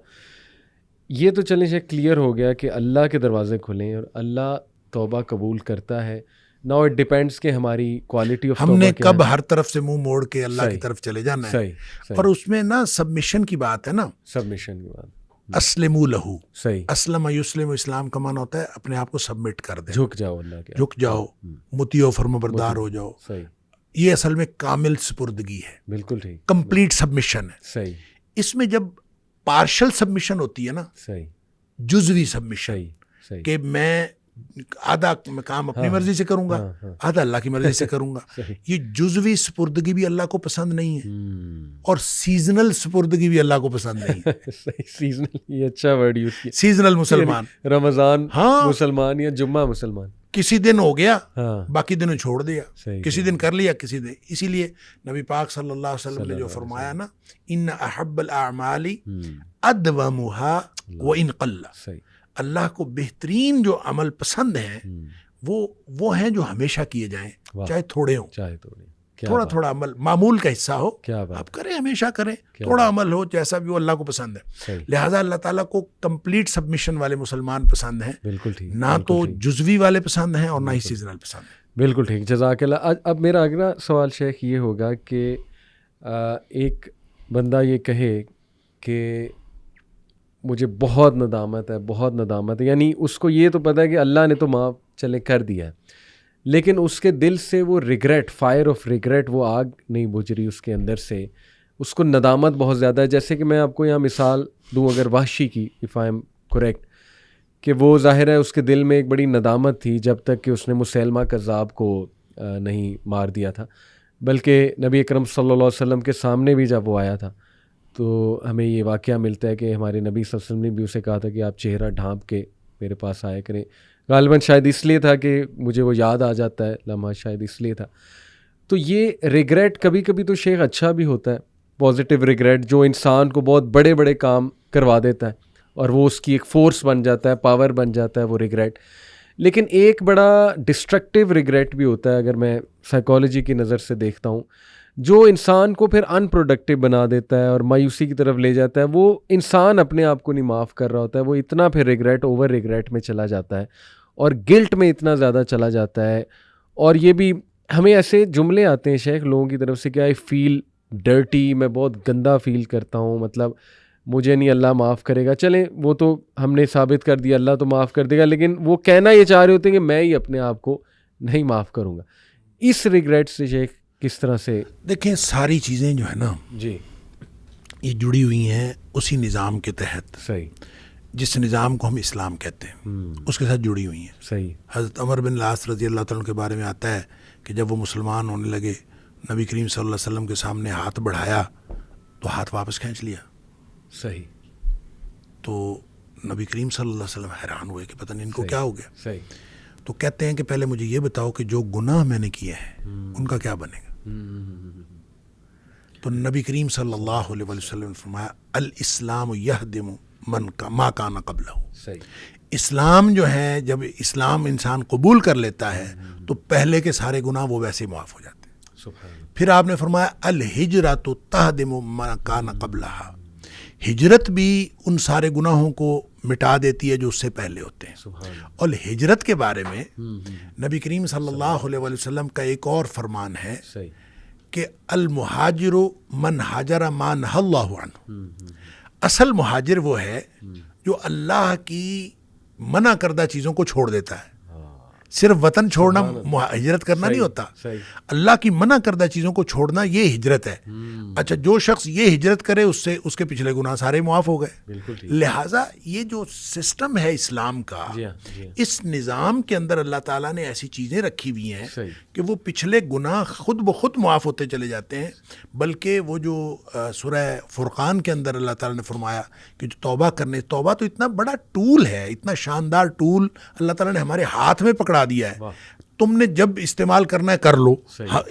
یہ تو چلیں شیخ کلیئر ہو گیا کہ اللہ کے دروازے کھلیں اور اللہ توبہ قبول کرتا ہے. ناؤ اٹ ڈیپینڈس کہ ہماری کوالٹی آف ہم نے کب ہر طرف سے منہ موڑ کے اللہ کی طرف چلے جانا ہے. اور اس میں نا سبمیشن کی بات ہے نا, سبمیشن کی بات. اسلموا لہو, صحیح. اسلم یسلم, اسلام کا معنی ہوتا ہے اپنے آپ کو سبمٹ کر دے, جھک جاؤ اللہ کے, جھک جاؤ, مطیع و فرمانبردار ہو جاؤ. صحیح. یہ اصل میں کامل سپردگی ہے, بالکل ٹھیک, کمپلیٹ سبمیشن ہے. صحیح. اس میں جب پارشل سبمیشن ہوتی ہے نا, صحیح, جزوی سبمیشن, صحیح, کہ میں آدھا کام اپنی مرضی سے کروں گا, آدھا اللہ کی مرضی سے کروں گا, یہ جزوی سپردگی بھی اللہ کو پسند نہیں ہے, اور سیزنل سپردگی بھی اللہ کو پسند نہیں ہے. سیزنل, یہ اچھا ورڈ یوز کیا. سیزنل مسلمان, رمضان مسلمان یا جمعہ مسلمان, کسی دن ہو گیا باقی دنوں چھوڑ دیا, کسی دن کر لیا کسی دن. اسی لیے نبی پاک صلی اللہ علیہ وسلم نے جو فرمایا نا, ان احب الاعمال ادومها وان قل, اللہ کو بہترین جو عمل پسند ہیں وہ ہیں جو ہمیشہ کیے جائیں, چاہے تھوڑے ہوں, تھوڑا تھوڑا عمل معمول کا حصہ ہو, آپ کریں, ہمیشہ کریں, تھوڑا عمل ہو, جیسا بھی وہ اللہ کو پسند ہے. لہٰذا اللہ تعالیٰ کو کمپلیٹ سبمیشن والے مسلمان پسند ہیں, نہ تو جزوی والے پسند ہیں اور نہ ہی سیزنل پسند ہیں. بالکل ٹھیک, جزاک اللہ. اب میرا اگلا سوال شیخ یہ ہوگا کہ ایک بندہ یہ کہے کہ مجھے بہت ندامت ہے, یعنی اس کو یہ تو پتہ ہے کہ اللہ نے تو معاف چلے کر دیا ہے, لیکن اس کے دل سے وہ ریگریٹ, فائر آف ریگریٹ, وہ آگ نہیں بجھ رہی اس کے اندر سے, اس کو ندامت بہت زیادہ ہے. جیسے کہ میں آپ کو یہاں مثال دوں اگر وحشی کی, اف آئی ایم کریکٹ, کہ وہ ظاہر ہے اس کے دل میں ایک بڑی ندامت تھی جب تک کہ اس نے مسیلمہ کذاب کو نہیں مار دیا تھا, بلکہ نبی اکرم صلی اللہ علیہ وسلم کے سامنے بھی جب وہ آیا تھا تو ہمیں یہ واقعہ ملتا ہے کہ ہمارے نبی صلی اللہ علیہ وسلم نے بھی اسے کہا تھا کہ آپ چہرہ ڈھانپ کے میرے پاس آیا کریں. غالباً شاید اس لیے تھا کہ مجھے وہ یاد آ جاتا ہے لمحہ, شاید اس لیے تھا. تو یہ ریگریٹ کبھی کبھی تو شیخ اچھا بھی ہوتا ہے, پازیٹیو ریگریٹ, جو انسان کو بہت بڑے بڑے کام کروا دیتا ہے اور وہ اس کی ایک فورس بن جاتا ہے, پاور بن جاتا ہے وہ ریگریٹ. لیکن ایک بڑا ڈسٹرکٹیو ریگریٹ بھی ہوتا ہے, اگر میں سائیکالوجی کی نظر سے دیکھتا ہوں, جو انسان کو پھر ان پروڈکٹیو بنا دیتا ہے اور مایوسی کی طرف لے جاتا ہے. وہ انسان اپنے آپ کو نہیں معاف کر رہا ہوتا ہے, وہ اتنا پھر ریگریٹ, اوور ریگریٹ میں چلا جاتا ہے اور گلٹ میں اتنا زیادہ چلا جاتا ہے. اور یہ بھی ہمیں ایسے جملے آتے ہیں شیخ لوگوں کی طرف سے کہ آئی فیل ڈرٹی, میں بہت گندا فیل کرتا ہوں, مطلب مجھے نہیں اللہ معاف کرے گا. چلیں وہ تو ہم نے ثابت کر دیا اللہ تو معاف کر دے گا, لیکن وہ کہنا یہ چاہ رہے ہوتے ہیں کہ میں ہی اپنے آپ کو نہیں معاف کروں گا. اس ریگریٹ سے شیخ کس طرح سے؟ دیکھیں ساری چیزیں جو ہے نا جی یہ جڑی ہوئی ہیں اسی نظام کے تحت, صحیح, جس نظام کو ہم اسلام کہتے ہیں اس کے ساتھ جڑی ہوئی ہیں. صحیح. حضرت عمر بن العاص رضی اللہ تعالیٰ کے بارے میں آتا ہے کہ جب وہ مسلمان ہونے لگے, نبی کریم صلی اللہ علیہ وسلم کے سامنے ہاتھ بڑھایا تو ہاتھ واپس کھینچ لیا. صحیح. تو نبی کریم صلی اللہ علیہ وسلم حیران ہوئے کہ پتہ نہیں ان کو کیا ہو گیا. صحیح. تو کہتے ہیں کہ پہلے مجھے یہ بتاؤ کہ جو گناہ میں نے کیے ہیں ان کا کیا بنے گا. تو نبی کریم صلی اللہ علیہ وسلم نے فرمایا الاسلام یہدم ما کان قبلہ. اسلام جو ہے, جب اسلام انسان قبول کر لیتا ہے تو پہلے کے سارے گناہ وہ ویسے معاف ہو جاتے ہیں. پھر آپ نے فرمایا الہجرۃ تہدم ما کان قبلہا, ہجرت بھی ان سارے گناہوں کو مٹا دیتی ہے جو اس سے پہلے ہوتے ہیں. اور ہجرت کے بارے میں نبی کریم صلی اللہ علیہ وسلم کا ایک اور فرمان ہے کہ المہاجر من ہاجر ما نہی اللہ عنہ. اصل مہاجر وہ ہے جو اللہ کی منع کردہ چیزوں کو چھوڑ دیتا ہے. صرف وطن چھوڑنا ہجرت کرنا نہیں ہوتا, اللہ کی منع کردہ چیزوں کو چھوڑنا یہ ہجرت ہے. اچھا, جو شخص یہ ہجرت کرے اس سے اس کے پچھلے گناہ سارے معاف ہو گئے. لہٰذا یہ جو سسٹم ہے اسلام کا, اس نظام کے اندر اللہ تعالیٰ نے ایسی چیزیں رکھی ہوئی ہیں کہ وہ پچھلے گناہ خود بخود معاف ہوتے چلے جاتے ہیں. بلکہ وہ جو سورہ فرقان کے اندر اللہ تعالیٰ نے فرمایا کہ جو توبہ کرنے, توبہ تو اتنا بڑا ٹول ہے, اتنا شاندار ٹول اللہ تعالیٰ نے ہمارے ہاتھ میں پکڑا دیا ہے. تم نے جب استعمال کرنا ہے کر لو,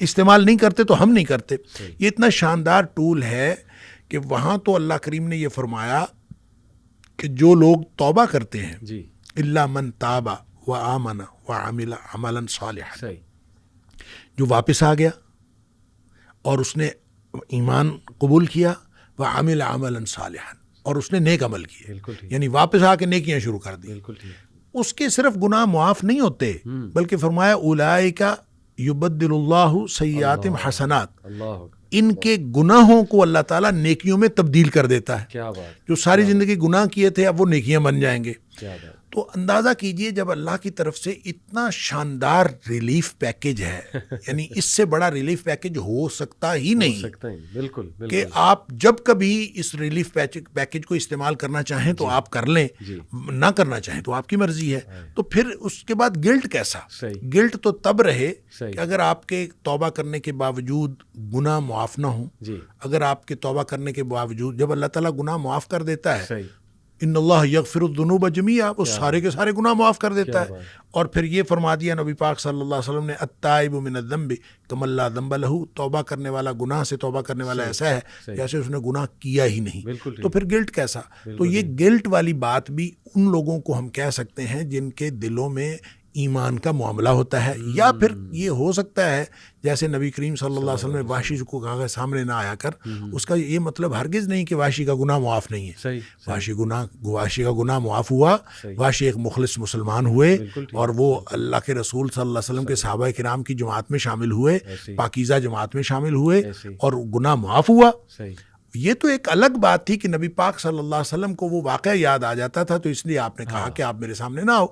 استعمال نہیں کرتے تو ہم نہیں کرتے. یہ اتنا شاندار ٹول ہے کہ وہاں تو اللہ کریم نے یہ فرمایا کہ جو لوگ توبہ کرتے ہیں جی الا من تاب وآمن وعمل عملا صالحا, صحیح, جو واپس آ گیا اور اس نے ایمان قبول کیا, وعمل عملا صالحا, اور اس نے نیک عمل کیے, بالکل ٹھیک, یعنی واپس آ کے نیکیاں شروع کر دی, بالکل ٹھیک, اس کے صرف گناہ معاف نہیں ہوتے بلکہ فرمایا اولئک یبدل اللہ سیئاتہم حسنات, اللہ اکبر, ان کے گناہوں کو اللہ تعالیٰ نیکیوں میں تبدیل کر دیتا ہے. کیا بات, جو ساری زندگی گناہ کیے تھے اب وہ نیکیاں بن جائیں گے. کیا بات, تو اندازہ کیجئے جب اللہ کی طرف سے اتنا شاندار ریلیف پیکج ہے, یعنی اس سے بڑا ریلیف پیکج ہو سکتا ہی نہیں سکتا ہے, بالکل کہ بالکل, آپ جب کبھی اس ریلیف پیکج کو استعمال کرنا چاہیں تو آپ کر لیں, نہ کرنا چاہیں تو آپ کی مرضی ہے. تو پھر اس کے بعد گلٹ کیسا؟ صحیح, گلٹ تو تب رہے صحیح, کہ اگر آپ کے توبہ کرنے کے باوجود گناہ معاف نہ ہوں, جی اگر آپ کے توبہ کرنے کے باوجود, جب اللہ تعالیٰ گناہ معاف کر دیتا ہے, صحیح, ان اللہ یغفر الذنوب جمیعا, وہ سارے کے سارے گناہ معاف کر دیتا ہے. اور پھر یہ فرما دیا نبی پاک صلی اللہ علیہ وسلم نے التائب من الذنب کمن لا ذنب لہ, توبہ کرنے والا, گناہ سے توبہ کرنے والا ایسا ہے جیسے اس نے گناہ کیا ہی نہیں. بالکل, تو پھر گلٹ کیسا؟ تو یہ گلٹ والی بات بھی ان لوگوں کو ہم کہہ سکتے ہیں جن کے دلوں میں ایمان کا معاملہ ہوتا ہے, یا پھر یہ ہو سکتا ہے جیسے نبی کریم صلی اللہ علیہ وسلم نے وحشی کو کہا کہ سامنے نہ آیا کر, اس کا یہ مطلب ہرگز نہیں کہ وحشی کا گناہ معاف نہیں ہے. صحیح, وحشی کا گناہ معاف ہوا, وحشی ایک مخلص مسلمان ہوئے اور وہ اللہ کے رسول صلی اللہ علیہ وسلم کے صحابہ کرام کی جماعت میں شامل ہوئے, پاکیزہ جماعت میں شامل ہوئے اور گناہ معاف ہوا. صحیح, یہ تو ایک الگ بات تھی کہ نبی پاک صلی اللہ علیہ وسلم کو وہ واقعہ یاد آ جاتا تھا تو اس لیے آپ نے کہا کہ آپ میرے سامنے نہ آؤ.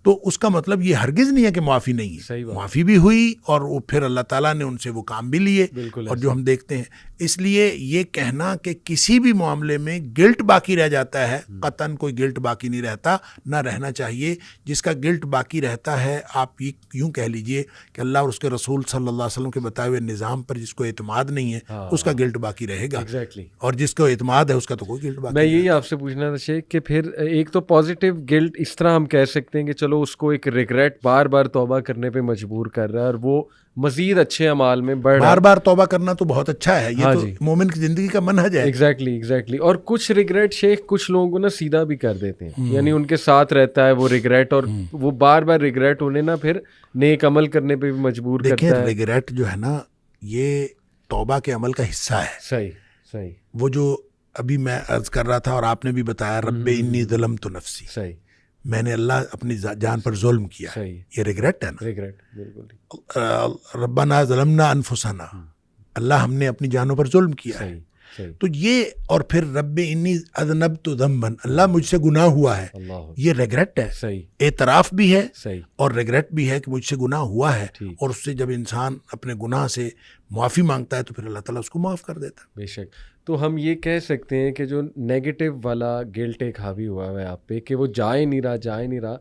تو اس کا مطلب یہ ہرگز نہیں ہے کہ معافی نہیں ہے, معافی بھی ہوئی اور وہ پھر اللہ تعالیٰ نے ان سے وہ کام بھی لیے, اور جو ہم دیکھتے ہیں. اس لیے یہ کہنا کہ کسی بھی معاملے میں گلٹ باقی رہ جاتا ہے, قطعاً کوئی گلٹ باقی نہیں رہتا, نہ رہنا چاہیے. جس کا گلٹ باقی رہتا ہے آپ یوں کہہ لیجئے کہ اللہ اور اس کے رسول صلی اللہ علیہ وسلم کے بتائے ہوئے نظام پر جس کو اعتماد نہیں ہے اس کا گلٹ باقی رہے گا, اور جس کو اعتماد ہے اس کا تو کوئی گلٹ باقی. میں یہی آپ سے پوچھنا تھا شیخ کہ پھر ایک تو پازیٹیو گلٹ اس طرح ہم کہہ سکتے ہیں کہ چلو اس کو ایک ریگریٹ بار بار توبہ کرنے پہ مجبور کر رہا ہے اور وہ مزید اچھے اعمال میں بڑھ رہا ہے. بار بار توبہ کرنا تو بہت اچھا ہے, یہ تو مومن کی زندگی کا منہج ہے. ایگزیکٹلی. اور کچھ ریگریٹ شیخ کچھ لوگوں کو نا سیدھا بھی کر دیتے ہیں, یعنی ان کے ساتھ رہتا ہے وہ ریگریٹ, اور وہ بار بار ریگریٹ انہیں نا پھر نیک عمل کرنے پہ بھی مجبور کرتا ہے. دیکھیں ریگریٹ جو ہے نا یہ توبہ کے عمل کا حصہ ہے. صحیح. وہ جو ابھی میں عرض کر رہا تھا اور آپ نے بھی بتایا رب انی ظلمت نفسی, صحیح, میں نے اللہ اپنی جان پر ظلم کیا, یہ ریگریٹ ہے نا. ریگریٹ بالکل. ربنا ظلمنا انفسنا, اللہ ہم نے اپنی جانوں پر ظلم کیا ہے. تو یہ, اور پھر رب انی اذنبت ذنبا, اللہ مجھ سے گناہ ہوا ہے, یہ ریگریٹ ہے. صحیح, اعتراف بھی ہے صحیح, اور ریگریٹ بھی ہے کہ مجھ سے گناہ ہوا ہے, اور اس سے جب انسان اپنے گناہ سے معافی مانگتا ہے تو پھر اللہ تعالیٰ اس کو معاف کر دیتا ہے. بے شک. تو ہم یہ کہہ سکتے ہیں کہ جو نیگیٹو والا گلٹ ایک حاوی ہوا ہے آپ پہ کہ وہ جا ہی نہیں رہا,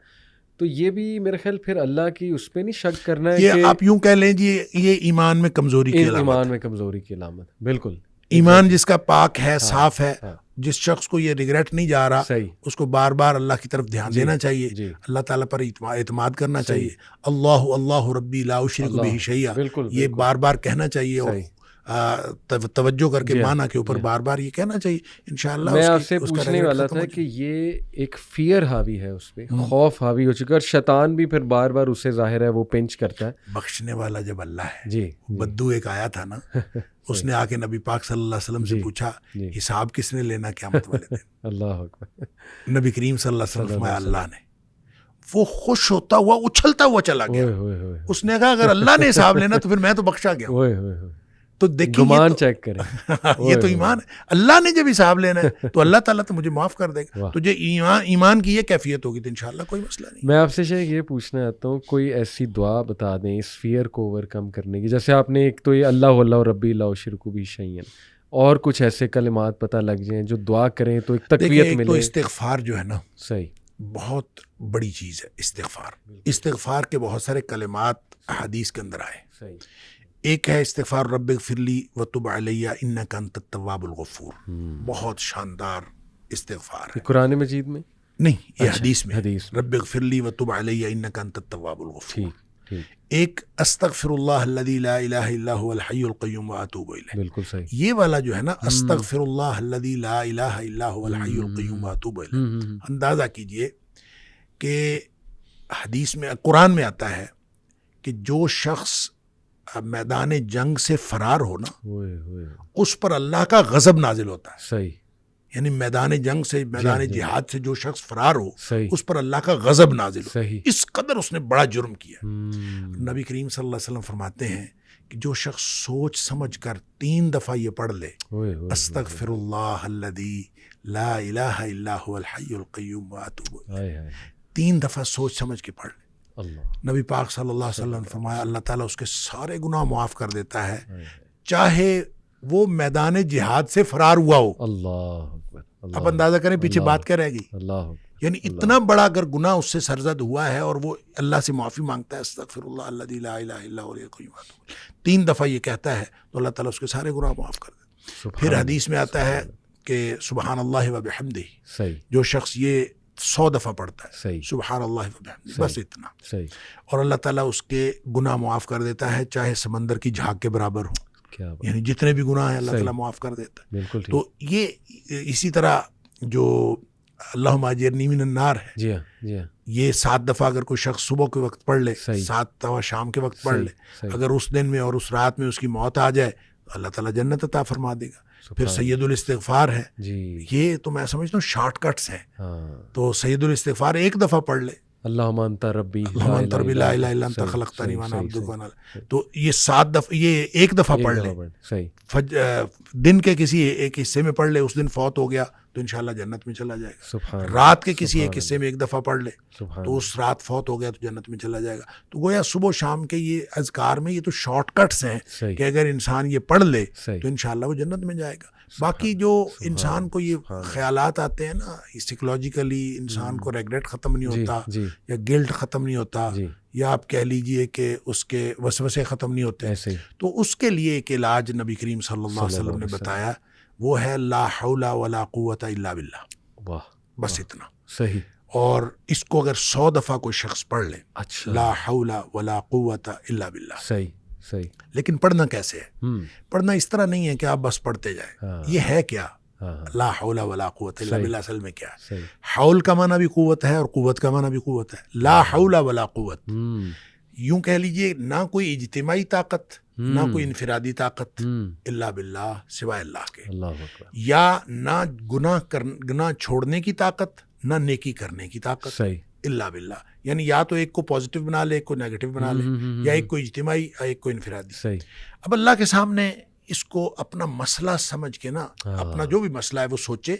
تو یہ بھی میرے خیال پھر اللہ کی اس پہ نہیں شک کرنا ہے. یہ آپ یوں کہہ لیں جی یہ ایمان میں کمزوری کی علامت, ایمان میں کمزوری کی علامت. بالکل, ایمان جس کا پاک ہے, صاف ہے, جس شخص کو یہ ریگریٹ نہیں جا رہا, اس کو بار بار اللہ کی طرف دھیان دینا چاہیے, اللہ تعالیٰ پر اعتماد کرنا چاہیے. اللہ ربی لا اشرک بہ شیئا, یہ بار بار کہنا چاہیے, اور توجہ کر کے مانا کے اوپر بار بار یہ کہنا چاہیے. انشاءاللہ میں آپ سے پوچھنے والا تھا کہ یہ ایک فیئر حاوی ہے اس پہ, خوف حاوی ہو چکا, اور شیطان بھی پھر بار بار اسے ظاہر ہے وہ پنچ کرتا ہے. بخشنے والا جب اللہ ہے. جی, بدو ایک آیا تھا نا, اس نے آ کے نبی پاک صلی اللہ علیہ وسلم سے پوچھا حساب کس نے لینا قیامت والے دن. اللہ اکبر. نبی کریم صلی اللہ علیہ وسلم فرمایا اللہ نے. وہ خوش ہوتا ہوا اچھلتا ہوا چلا گیا. اس نے کہا اگر اللہ نے حساب لینا تو پھر میں تو بخشا گیا. تو دیکھیے گمان چیک کریں, یہ تو ایمان ہے. اللہ نے جب حساب لینا ہے تو اللہ تعالیٰ تو مجھے معاف کر دے گا. تو جو ایمان کی یہ کیفیت ہوگی تو انشاءاللہ کوئی مسئلہ نہیں. میں آپ سے شیخ یہ پوچھنا چاہتا ہوں, کوئی ایسی دعا بتا دیں اس فیئر کو اوور کم کرنے کی. جیسے آپ نے ایک تو یہ اللہ ربی لا اشرک بہ شیئا, اور کچھ ایسے کلمات پتہ لگ جائیں جو دعا کریں تو ایک تقویت ملے. تو استغفار جو ہے نا, صحیح, بہت بڑی چیز ہے استغفار. استغفار کے بہت سارے کلمات حدیث کے اندر آئے. صحیح. ایک ہے استغفار رب اغفر لی وتب علی انک انت التواب الغفور, بہت شاندار استغفار ہے. قرآن مجید میں نہیں, یہ حدیث میں. رب اغفر لی وتب علی انک انت التواب الغفور. ایک استغفر اللہ الذی لا الہ الا هو الحی القیوم واتوب الیہ. بالکل صحیح. یہ والا جو ہے نا استغفر اللہ الذی لا الہ الا هو الحی القیوم واتوب الیہ، اندازہ کیجئے کہ حدیث میں قرآن میں آتا ہے کہ جو شخص میدان جنگ سے فرار ہو نا اس پر اللہ کا غضب نازل ہوتا ہے. صحیح. یعنی میدان جنگ سے، میدان جہاد سے جو شخص فرار ہو صحیح. اس پر اللہ کا غضب نازل ہو. صحیح. اس قدر اس نے بڑا جرم کیا. نبی کریم صلی اللہ علیہ وسلم فرماتے ہیں کہ جو شخص سوچ سمجھ کر 3 دفعہ یہ پڑھ لے استغفر اللہ الذی لا الہ الا هو الحی القیوم واتوب الیہ، 3 دفعہ سوچ سمجھ کے پڑھ لے، نبی پاک صلی اللہ علیہ وسلم نے فرمایا اللہ تعالیٰ اس کے سارے گناہ معاف کر دیتا ہے، چاہے وہ میدان جہاد سے فرار ہوا ہو. اللہ آپ اندازہ کریں پیچھے بات کیا رہے گی. اللہ. یعنی اتنا بڑا اگر گناہ اس سے سرزد ہوا ہے اور وہ اللہ سے معافی مانگتا ہے استغفر اللہ الذی لا الہ الا هو الحی القیوم واتوب الیہ، 3 دفعہ یہ کہتا ہے تو اللہ تعالیٰ اس کے سارے گناہ معاف کر دیتا. پھر حدیث میں آتا ہے کہ سبحان اللہ و بحمدہ، صحیح. جو شخص یہ 100 دفعہ پڑھتا ہے صحیح. سبحان اللہ و بحمدہ، بس اتنا، صحیح. اور اللہ تعالیٰ اس کے گناہ معاف کر دیتا ہے چاہے سمندر کی جھاگ کے برابر ہو. یعنی جتنے بھی گناہ ہیں اللہ تعالیٰ معاف کر دیتا ہے. بالکل. تو یہ اسی طرح جو اللہم اجرنی من النار ہے، جی ہاں جی ہاں، یہ 7 دفعہ اگر کوئی شخص صبح کے وقت پڑھ لے، 7 دفعہ شام کے وقت پڑھ لے، اگر اس دن میں اور اس رات میں اس کی موت آ جائے تو اللہ تعالیٰ جنت عطا فرما دے گا. پھر سید الاستغفار ہے، یہ تو میں سمجھتا ہوں شارٹ کٹس ہیں. تو سید الاستغفار 1 دفعہ پڑھ لے، اللہم انت ربی لا الہ الا انت خلقتنی وانا عبدک وانا، تو یہ 7 دفعہ، یہ 1 دفعہ پڑھ لے. دن کے کسی ایک حصے میں پڑھ لے، اس دن فوت ہو گیا تو انشاءاللہ جنت میں چلا جائے گا. رات کے کسی ایک حصے میں 1 دفعہ پڑھ لے تو اس رات فوت ہو گیا تو جنت میں چلا جائے گا. تو گویا صبح و شام کے یہ اذکار میں یہ تو شارٹ کٹس ہیں کہ اگر انسان یہ پڑھ لے تو انشاءاللہ وہ جنت میں جائے گا. باقی جو انسان کو یہ خیالات آتے ہیں نا، سائیکولوجیکلی انسان کو ریگریٹ ختم نہیں ہوتا یا گلٹ ختم نہیں ہوتا، یا آپ کہہ لیجئے کہ اس کے وسوسے ختم نہیں ہوتے، تو اس کے لیے ایک علاج نبی کریم صلی اللہ علیہ وسلم نے بتایا، وہ ہے لا حول ولا قوت الا باللہ. بس اتنا. صحیح. اور اس کو اگر 100 دفعہ کوئی شخص پڑھ لے، لا حول ولا قوت الا باللہ. صحیح صحیح. لیکن پڑھنا کیسے ہے؟ پڑھنا اس طرح نہیں ہے کہ آپ بس پڑھتے جائیں. یہ ہے کیا لا حول ولا قوت الا باللہ؟ اصل میں کیا ہے؟ حول کا معنی بھی قوت ہے اور قوت کا معنی بھی قوت ہے. لا حول ولا قوت، یوں کہہ لیجئے نہ کوئی اجتماعی طاقت نہ کوئی انفرادی طاقت الا باللہ، سوائے اللہ کے. یا نہ گناہ چھوڑنے کی طاقت نہ نیکی کرنے کی طاقت الا باللہ. یعنی یا تو ایک کو پازیٹیو بنا لے، ایک کو نیگیٹو بنا لے، یا ایک کو اجتماعی ایک کو انفرادی. اب اللہ کے سامنے اس کو اپنا مسئلہ سمجھ کے نا، اپنا جو بھی مسئلہ ہے وہ سوچے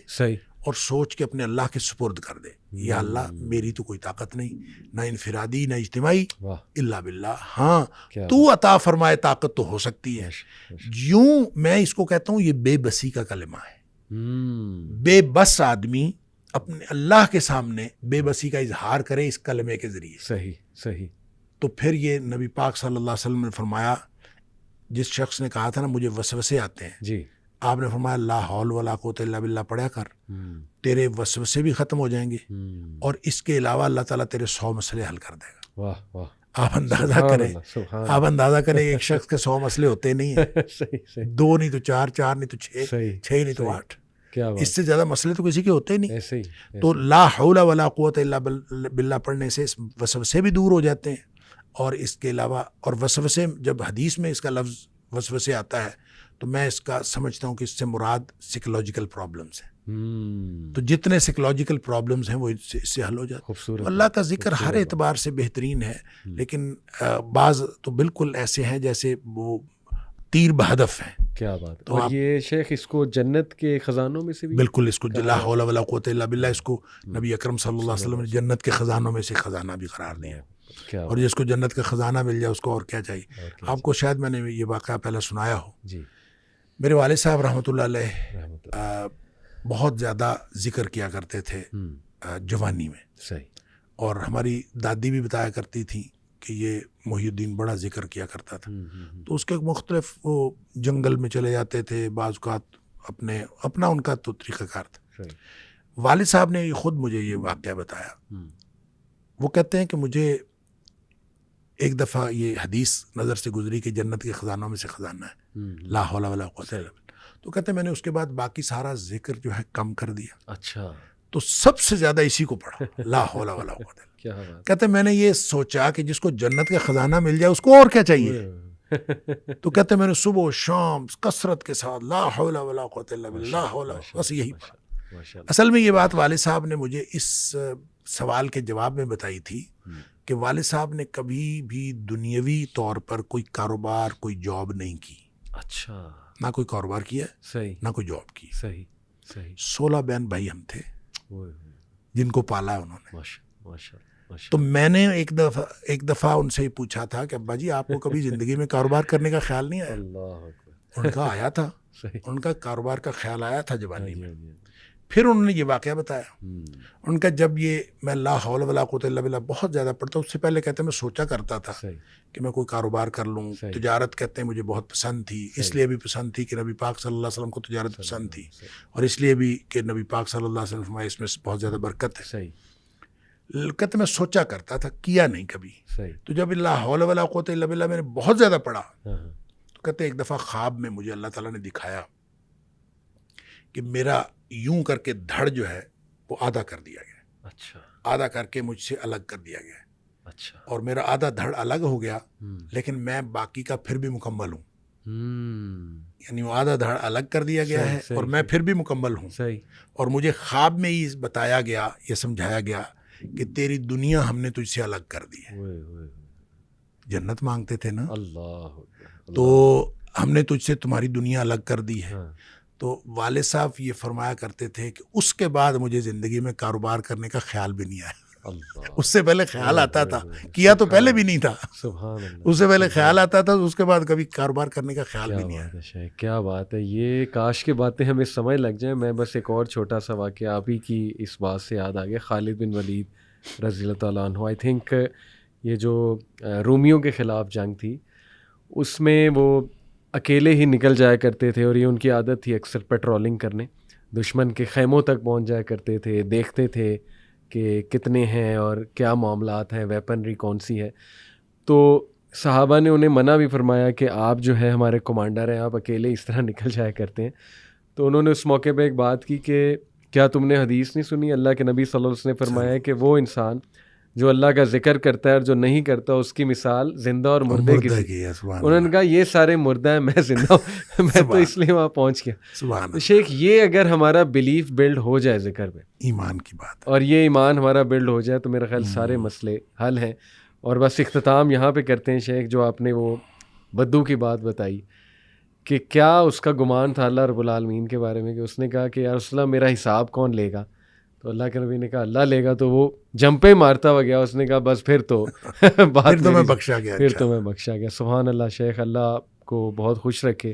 اور سوچ کے اپنے اللہ کے سپرد کر دے. یا اللہ میری تو کوئی طاقت نہیں، نہ انفرادی نہ اجتماعی، الا باللہ. ہاں تو عطا فرمائے طاقت تو ہو سکتی ہے. یوں میں اس کو کہتا ہوں یہ بے بسی کا کلمہ ہے. بے بس آدمی اپنے اللہ کے سامنے بے بسی کا اظہار کرے اس کلمے کے ذریعے. صحیح صحیح. تو پھر یہ نبی پاک صلی اللہ علیہ وسلم نے فرمایا، جس شخص نے کہا تھا نا مجھے وسوسے آتے ہیں، جی آپ نے فرمایا لا حول ولا قوت الا باللہ پڑھا کر، تیرے وسوسے بھی ختم ہو جائیں گے اور اس کے علاوہ اللہ تعالیٰ تیرے 100 مسئلے حل کر دے گا. واہ واہ. آپ اندازہ کریں ایک شخص کے 100 مسئلے ہوتے نہیں ہیں. 2 نہیں تو 4، 4 نہیں تو 6، 6 نہیں تو 8. اس سے زیادہ مسئلے تو کسی کے ہوتے ہی نہیں. تو لا حول ولا قوت الا باللہ پڑھنے سے وسوسے بھی دور ہو جاتے ہیں. اور اس کے علاوہ، اور وسوسے جب حدیث میں اس کا لفظ وسوسے آتا ہے تو میں اس کا سمجھتا ہوں کہ اس سے مراد سائیکولوجیکل پرابلمز ہیں. تو جتنے سائیکولوجیکل پرابلمز ہیں وہ اس سے حل ہو جاتے ہیں. اللہ کا ذکر ہر اعتبار سے بہترین ہے، لیکن بعض تو بالکل ایسے ہیں جیسے وہ تیر بہدف ہیں. کیا بات. تو یہ شیخ اس کو جنت کے خزانوں میں سے بھی بالکل، اس کو لا حول ولا قوت الا باللہ اس کو نبی اکرم صلی اللہ علیہ وسلم نے جنت کے خزانوں میں سے خزانہ بھی قرار دیا. اور جس کو جنت کا خزانہ مل جائے اس کو اور کیا چاہیے. آپ کو شاید میں نے یہ واقعہ پہلے سنایا ہو. جی. میرے والد صاحب رحمۃ اللہ علیہ بہت زیادہ ذکر کیا کرتے تھے جوانی میں. صحیح. اور ہماری دادی بھی بتایا کرتی تھی کہ یہ محی الدین بڑا ذکر کیا کرتا تھا. تو اس کے مختلف وہ جنگل میں چلے جاتے تھے، بعض اوقات اپنا ان کا تو طریقہ کار تھا. والد صاحب نے خود مجھے یہ واقعہ بتایا. وہ کہتے ہیں کہ مجھے ایک دفعہ یہ حدیث نظر سے گزری کہ جنت کے خزانوں میں سے خزانہ ہے لا حول ولا قوت الا باللہ. تو کہتے ہیں میں نے اس کے بعد باقی سارا ذکر جو ہے کم کر دیا. اچھا. تو سب سے زیادہ اسی کو پڑھا لا حول ولا قوت الا باللہ. کیا بات. کہتے ہیں میں نے یہ سوچا کہ جس کو جنت کا خزانہ مل جائے اس کو اور کیا چاہیے. تو کہتے ہیں میں نے صبح و شام کثرت کے ساتھ لا حول ولا قوت الا باللہ بس یہی پڑھا. اصل میں یہ بات والد صاحب نے مجھے اس سوال کے جواب میں بتائی تھی کہ والد صاحب نے کبھی بھی دنیاوی طور پر کوئی کاروبار کوئی جاب نہیں کی. اچھا. نہ کوئی کاروبار کیا صحیح. نہ کوئی جاب کی. صحیح صحیح. 16 بہن بھائی ہم تھے جن کو پالا ہے انہوں نے. ماشاء. تو میں نے ایک دفعہ ان سے پوچھا تھا کہ ابا جی آپ کو کبھی زندگی میں کاروبار کرنے کا خیال نہیں آیا؟ اللہ اکبر. ان کا آیا تھا. صحیح. ان کا کاروبار کا خیال آیا تھا جوانی میں. پھر انہوں نے یہ واقعہ بتایا. ان کا جب یہ میں لا حول ولا قوت الا باللہ بہت زیادہ پڑھتا اس سے پہلے کہتے ہیں میں سوچا کرتا تھا کہ میں کوئی کاروبار کر لوں. تجارت کہتے ہیں مجھے بہت پسند تھی. اس لیے بھی پسند تھی کہ نبی پاک صلی اللہ علیہ وسلم کو تجارت پسند تھی اور اس لیے بھی کہ نبی پاک صلی اللہ علیہ وسلم فرمایا اس میں بہت زیادہ برکت ہے. کہتے میں سوچا کرتا تھا کیا نہیں کبھی. تو جب لا حول ولا قوت الا باللہ میں نے بہت زیادہ پڑھا تو کہتے ایک دفعہ خواب میں مجھے اللہ تعالیٰ نے دکھایا کہ میرا یوں کر کے دھڑ جو ہے وہ آدھا کر دیا گیا. اچھا. آدھا کر کے مجھ سے الگ کر دیا گیا. اچھا. اور میرا آدھا دھڑ الگ ہو گیا لیکن میں باقی کا پھر بھی مکمل ہوں. یعنی وہ آدھا دھڑ الگ کر دیا گیا ہے اور میں پھر بھی مکمل ہوں. اور مجھے خواب میں ہی بتایا گیا یہ سمجھایا گیا کہ تیری دنیا ہم نے تجھ سے الگ کر دی ہے. جنت مانگتے تھے نا تو ہم نے تجھ سے تمہاری دنیا الگ کر دی ہے. تو والد صاحب یہ فرمایا کرتے تھے کہ اس کے بعد مجھے زندگی میں کاروبار کرنے کا خیال بھی نہیں آیا. اس سے پہلے خیال آتا تھا کیا تو پہلے بھی نہیں تھا. اس سے پہلے خیال آتا تھا اس کے بعد کبھی کاروبار کرنے کا خیال بھی نہیں آیا. کیا بات ہے. یہ کاش کی باتیں ہمیں سمجھ لگ جائیں. میں بس ایک اور چھوٹا سا واقعہ آپ ہی کی اس بات سے یاد آ گیا. خالد بن ولید رضی اللہ تعالیٰ عنہ آئی تھنک یہ جو رومیوں کے خلاف جنگ تھی اس میں وہ اکیلے ہی نکل جایا کرتے تھے اور یہ ان کی عادت تھی اکثر پیٹرولنگ کرنے. دشمن کے خیموں تک پہنچ جایا کرتے تھے دیکھتے تھے کہ کتنے ہیں اور کیا معاملات ہیں ویپنری کون سی ہے. تو صحابہ نے انہیں منع بھی فرمایا کہ آپ جو ہے ہمارے کمانڈر ہیں آپ اکیلے اس طرح نکل جایا کرتے ہیں. تو انہوں نے اس موقع پہ ایک بات کی کہ کیا تم نے حدیث نہیں سنی اللہ کے نبی صلی اللہ علیہ وسلم نے فرمایا کہ وہ انسان جو اللہ کا ذکر کرتا ہے اور جو نہیں کرتا اس کی مثال زندہ اور مردے کی. انہوں نے کہا یہ سارے مردہ ہیں میں زندہ ہوں میں تو اس لیے وہاں پہنچ گیا. تو شیخ یہ اگر ہمارا بلیف بلڈ ہو جائے ذکر پہ ایمان کی بات اور یہ ایمان ہمارا بلڈ ہو جائے تو میرا خیال سارے مسئلے حل ہیں. اور بس اختتام یہاں پہ کرتے ہیں شیخ جو آپ نے وہ بدو کی بات بتائی کہ کیا اس کا گمان تھا اللہ رب العالمین کے بارے میں کہ اس نے کہا کہ یا رسول اللہ میرا حساب کون لے گا. تو اللہ کے نبی نے کہا اللہ لے گا. تو وہ جمپے مارتا ہوا گیا. اس نے کہا بس پھر تو پھر تو میں بخشا گیا. پھر تو میں بخشا گیا. سبحان اللہ. شیخ اللہ آپ کو بہت خوش رکھے.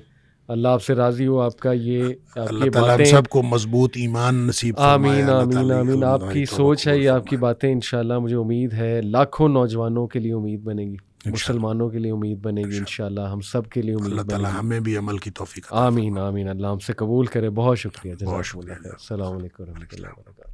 اللہ آپ سے راضی ہو. آپ کا یہ اللہ تعالیٰ ہم سب کو مضبوط ایمان نصیب فرمائے. آمین آمین آمین. آپ کی سوچ ہے یہ آپ کی باتیں انشاءاللہ مجھے امید ہے لاکھوں نوجوانوں کے لیے امید بنے گی مسلمانوں کے لیے امید بنے گی انشاءاللہ ہم سب کے لیے امید بنے گی. اللہ تعالیٰ ہمیں بھی عمل کی توفیق. آمین آمین. اللہ ہم سے قبول کرے. بہت شکریہ. جزاک اللہ خیر. السلام علیکم و رحمۃ اللہ وبرکاتہ.